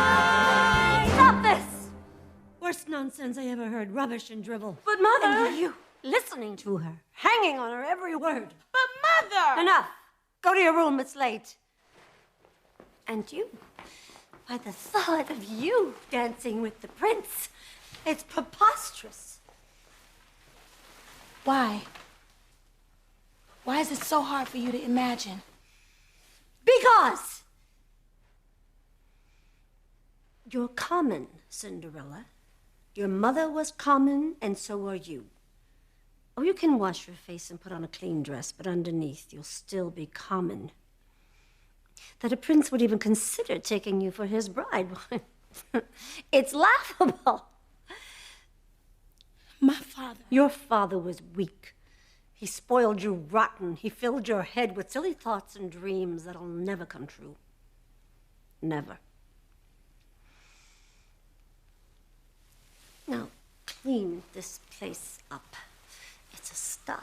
night. Stop this! Worst nonsense I ever heard. Rubbish and drivel. But Mother. And you listening to her, hanging on her every word. But Mother! Enough! Go to your room, it's late. And you, by the thought of you dancing with the prince, it's preposterous. Why? Why is it so hard for you to imagine? Because you're common, Cinderella. Your mother was common, and so are you. Oh, you can wash your face and put on a clean dress, but underneath you'll still be common. That a prince would even consider taking you for his bride, why, it's laughable. My father. Your father was weak. He spoiled you rotten. He filled your head with silly thoughts and dreams that'll never come true. Never. clean this place up. It's a sty.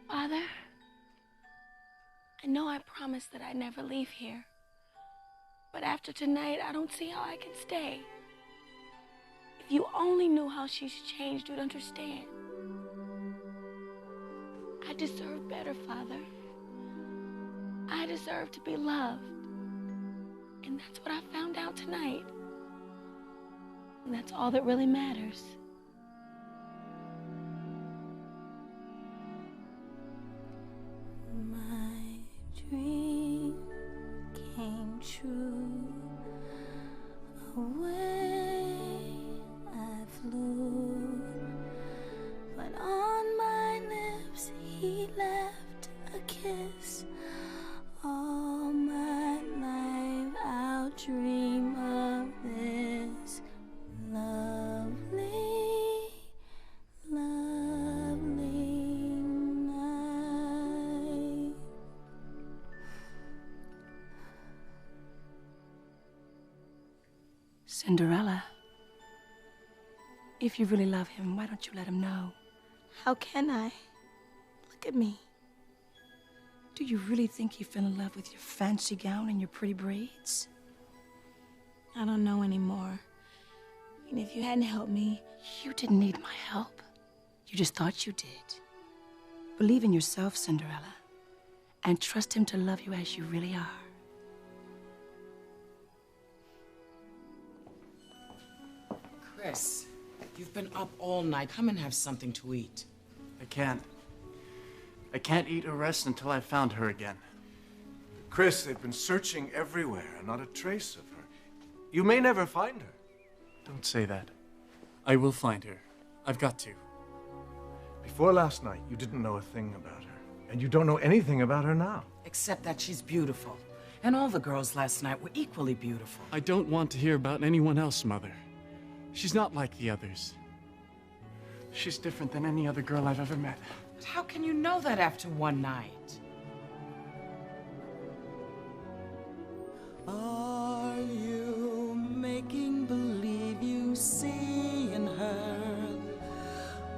Father, I know I promised that I'd never leave here. But after tonight, I don't see how I can stay. If you only knew how she's changed, you'd understand. I deserve better, Father. I deserve to be loved. And that's what I found out tonight. And that's all that really matters. My dream came true. Away I flew, but on my lips he left a kiss. All my life I'll dream of this lovely, lovely night. Cinderella, if you really love him, why don't you let him know? How can I? Look at me. Do you really think he fell in love with your fancy gown and your pretty braids? I don't know anymore. I mean, if you hadn't helped me... You didn't need my help. You just thought you did. Believe in yourself, Cinderella, and trust him to love you as you really are. Chris, you've been up all night. Come and have something to eat. I can't. I can't eat or rest until I've found her again. Chris, they've been searching everywhere, not a trace of her. You may never find her. Don't say that. I will find her. I've got to. Before last night, you didn't know a thing about her. And you don't know anything about her now. Except that she's beautiful. And all the girls last night were equally beautiful. I don't want to hear about anyone else, Mother. She's not like the others. She's different than any other girl I've ever met. But how can you know that after one night? Are you making believe you see in her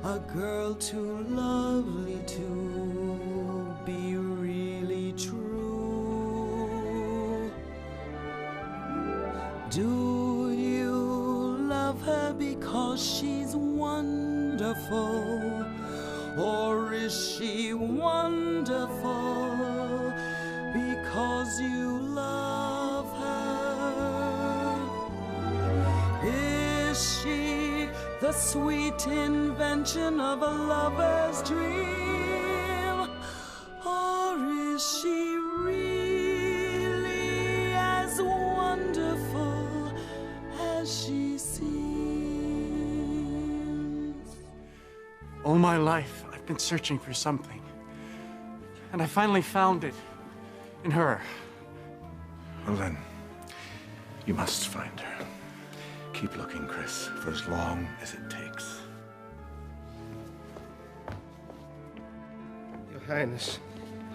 a girl too lovely to be really true? Do you love her because she's wonderful? Or is she wonderful because you love her? Is she the sweet invention of a lover's dream? Or is she really as wonderful as she seems? All my life, I've been searching for something. And I finally found it. In her. Well then, you must find her. Keep looking, Chris, for as long as it takes. Your Highness,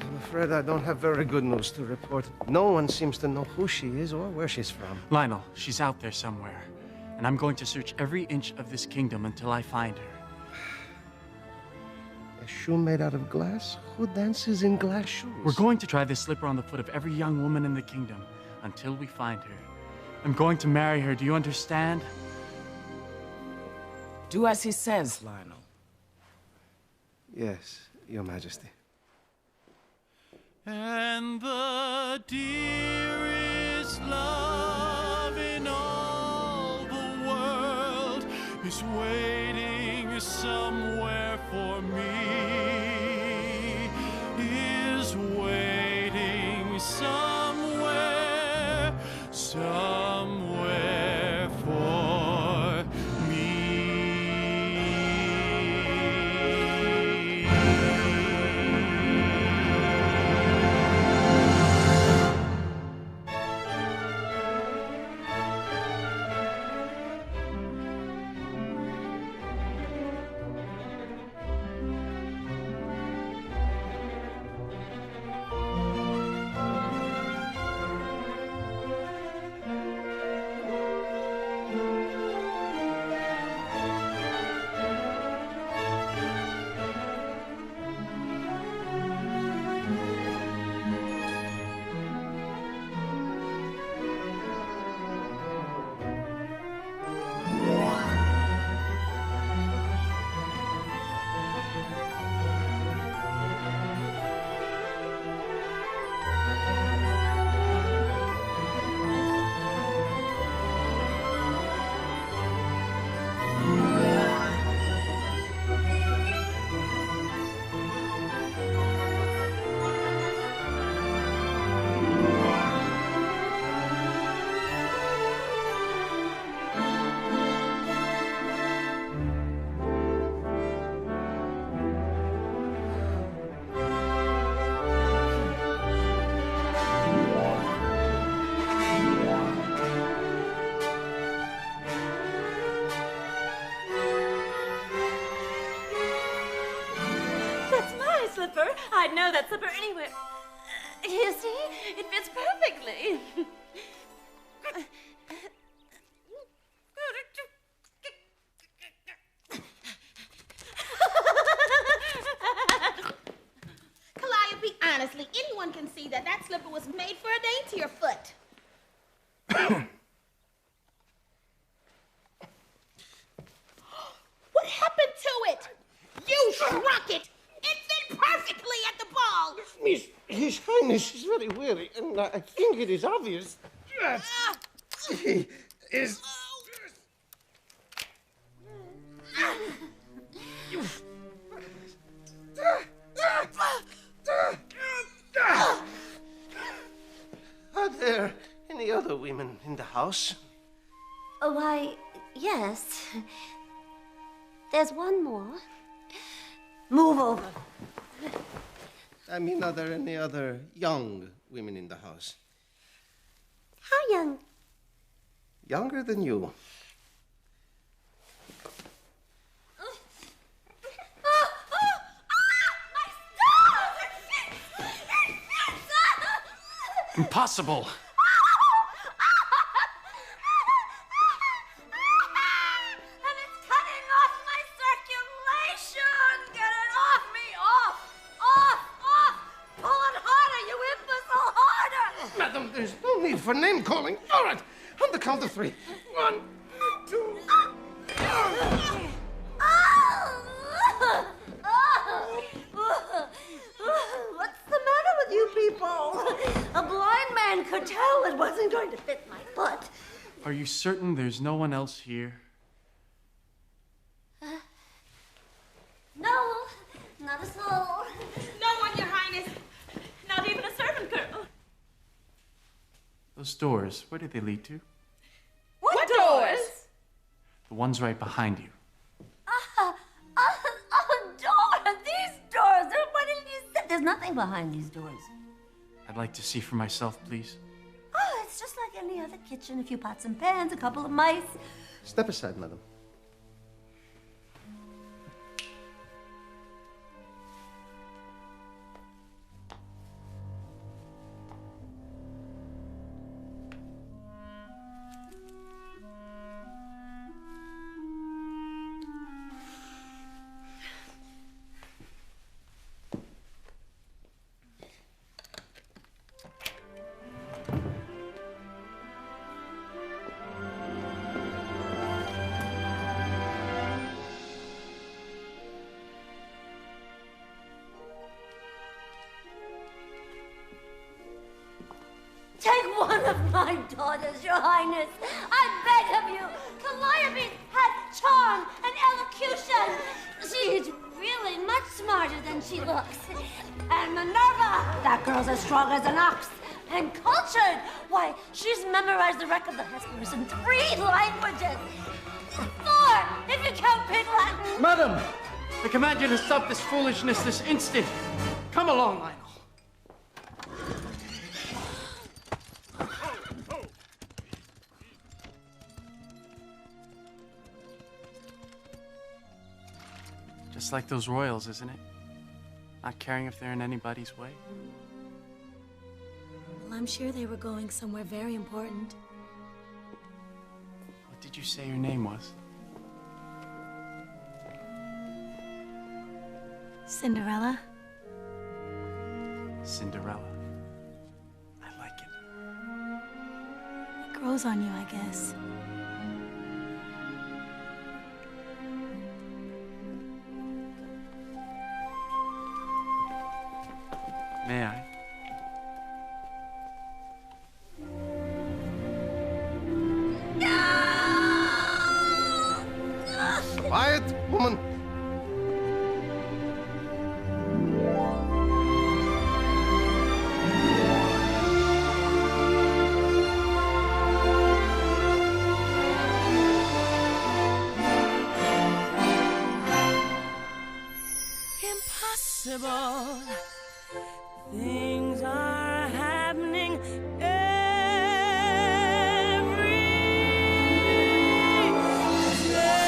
I'm afraid I don't have very good news to report. No one seems to know who she is or where she's from. Lionel, she's out there somewhere. And I'm going to search every inch of this kingdom until I find her. A shoe made out of glass? Who dances in glass shoes? We're going to try this slipper on the foot of every young woman in the kingdom until we find her. I'm going to marry her, do you understand? Do as he says, Lionel. Yes, Your Majesty. And the dearest love in all the world is waiting somewhere for me, is waiting somewhere, somewhere for me. I'd know that slipper anywhere. You see? It fits perfectly. Calliope, honestly, anyone can see that that slipper was made for a daintier foot. What happened to it? You shrunk it. It fit perfectly at the ball. Miss, His Highness is very weary, and I think it is obvious that he is... Are there any other women in the house? Oh, why, yes. There's one more. Move over. I mean, are there any other young women in the house? How young? Younger than you. Impossible. And it's cutting off my circulation! Get it off me! Off! Off! Off! Pull it harder, you imbecile! Harder! Madam, there's no need for name-calling. All right, on the count of 3. 1, 2... What's the matter with you people? A blind man could tell it wasn't going to fit my foot. Are you certain there's no one else here? No, not a soul. No one, Your Highness. Not even a servant girl. Those doors, where do they lead to? What doors? The ones right behind you. Doors! These doors! What did you say? There's nothing behind these doors. I'd like to see for myself, please. Oh, it's just like any other kitchen. A few pots and pans, a couple of mice. Step aside, madam. Take one of my daughters, Your Highness. I beg of you. Calliope has charm and elocution. She's really much smarter than she looks. And Minerva, that girl's as strong as an ox. And cultured. Why, she's memorized the wreck of the Hesperus in 3 languages. 4, if you count Pig Latin. Madam, I command you to stop this foolishness this instant. Come along, Lionel. Just like those royals, isn't it? Not caring if they're in anybody's way. Well, I'm sure they were going somewhere very important. What did you say your name was? Cinderella? Cinderella. I like it. It grows on you, I guess. May I? Quiet, woman. Impossible. Things are happening every day.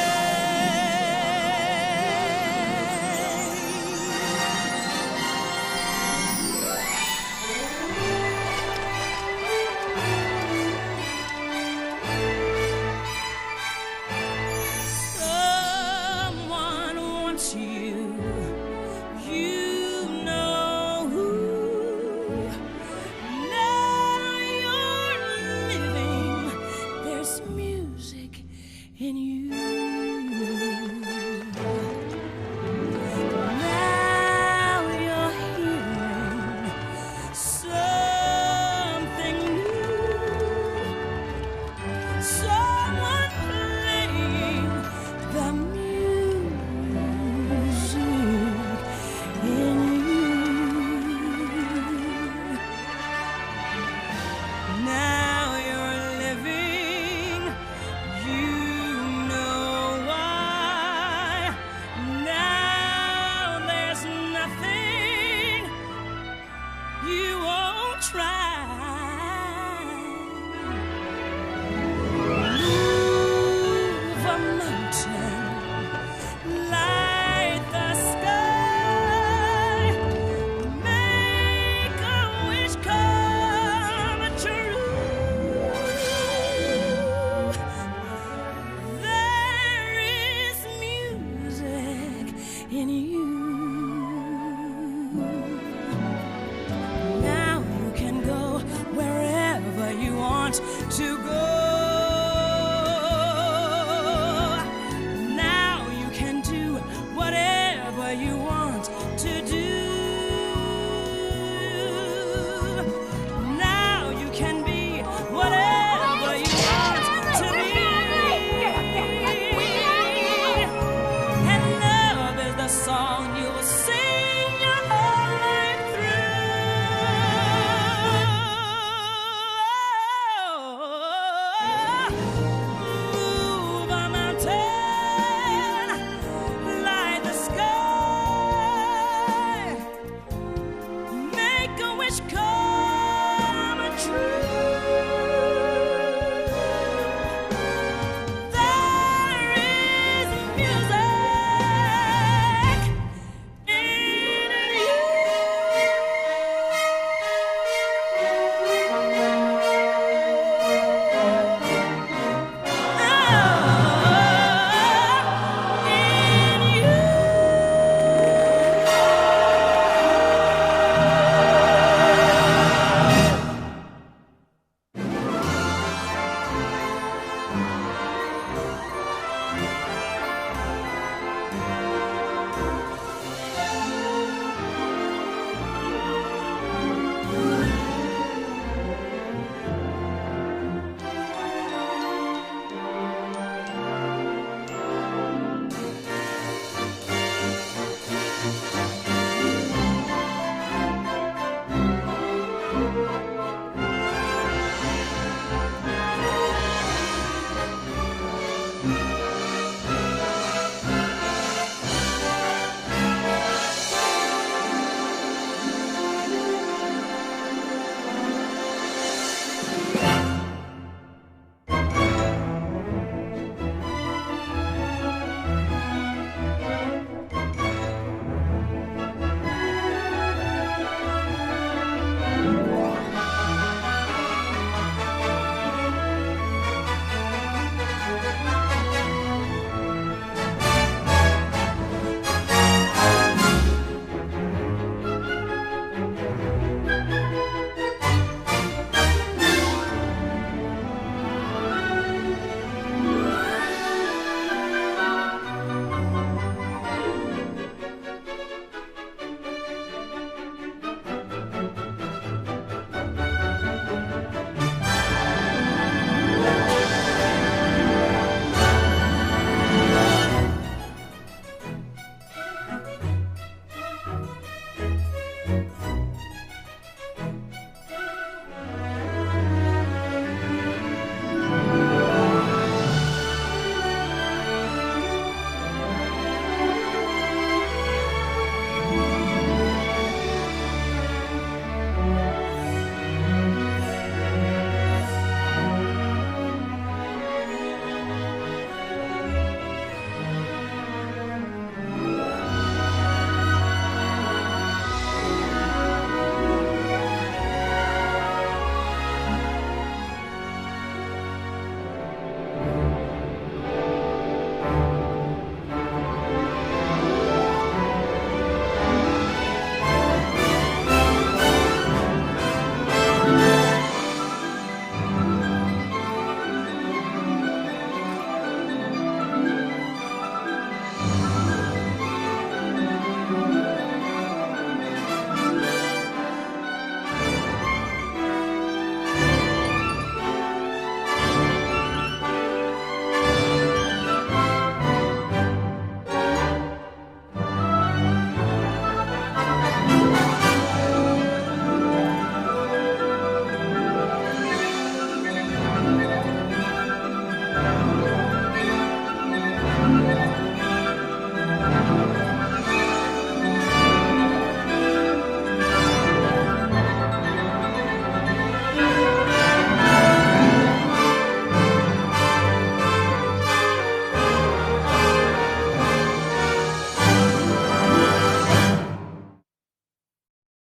in you. Now you're hearing something new. Someone playing the music in you. Now you're living, you know why. Now there's nothing you won't try. Move a mountain, light the sky, make a wish come true. There is music in you. Now you can go wherever you want to go. Now you can do whatever you want to do. Now you can be whatever you want to be. And love is the song you will sing your whole life through. Move a mountain, light the sky, make a wish come true. There is music in you.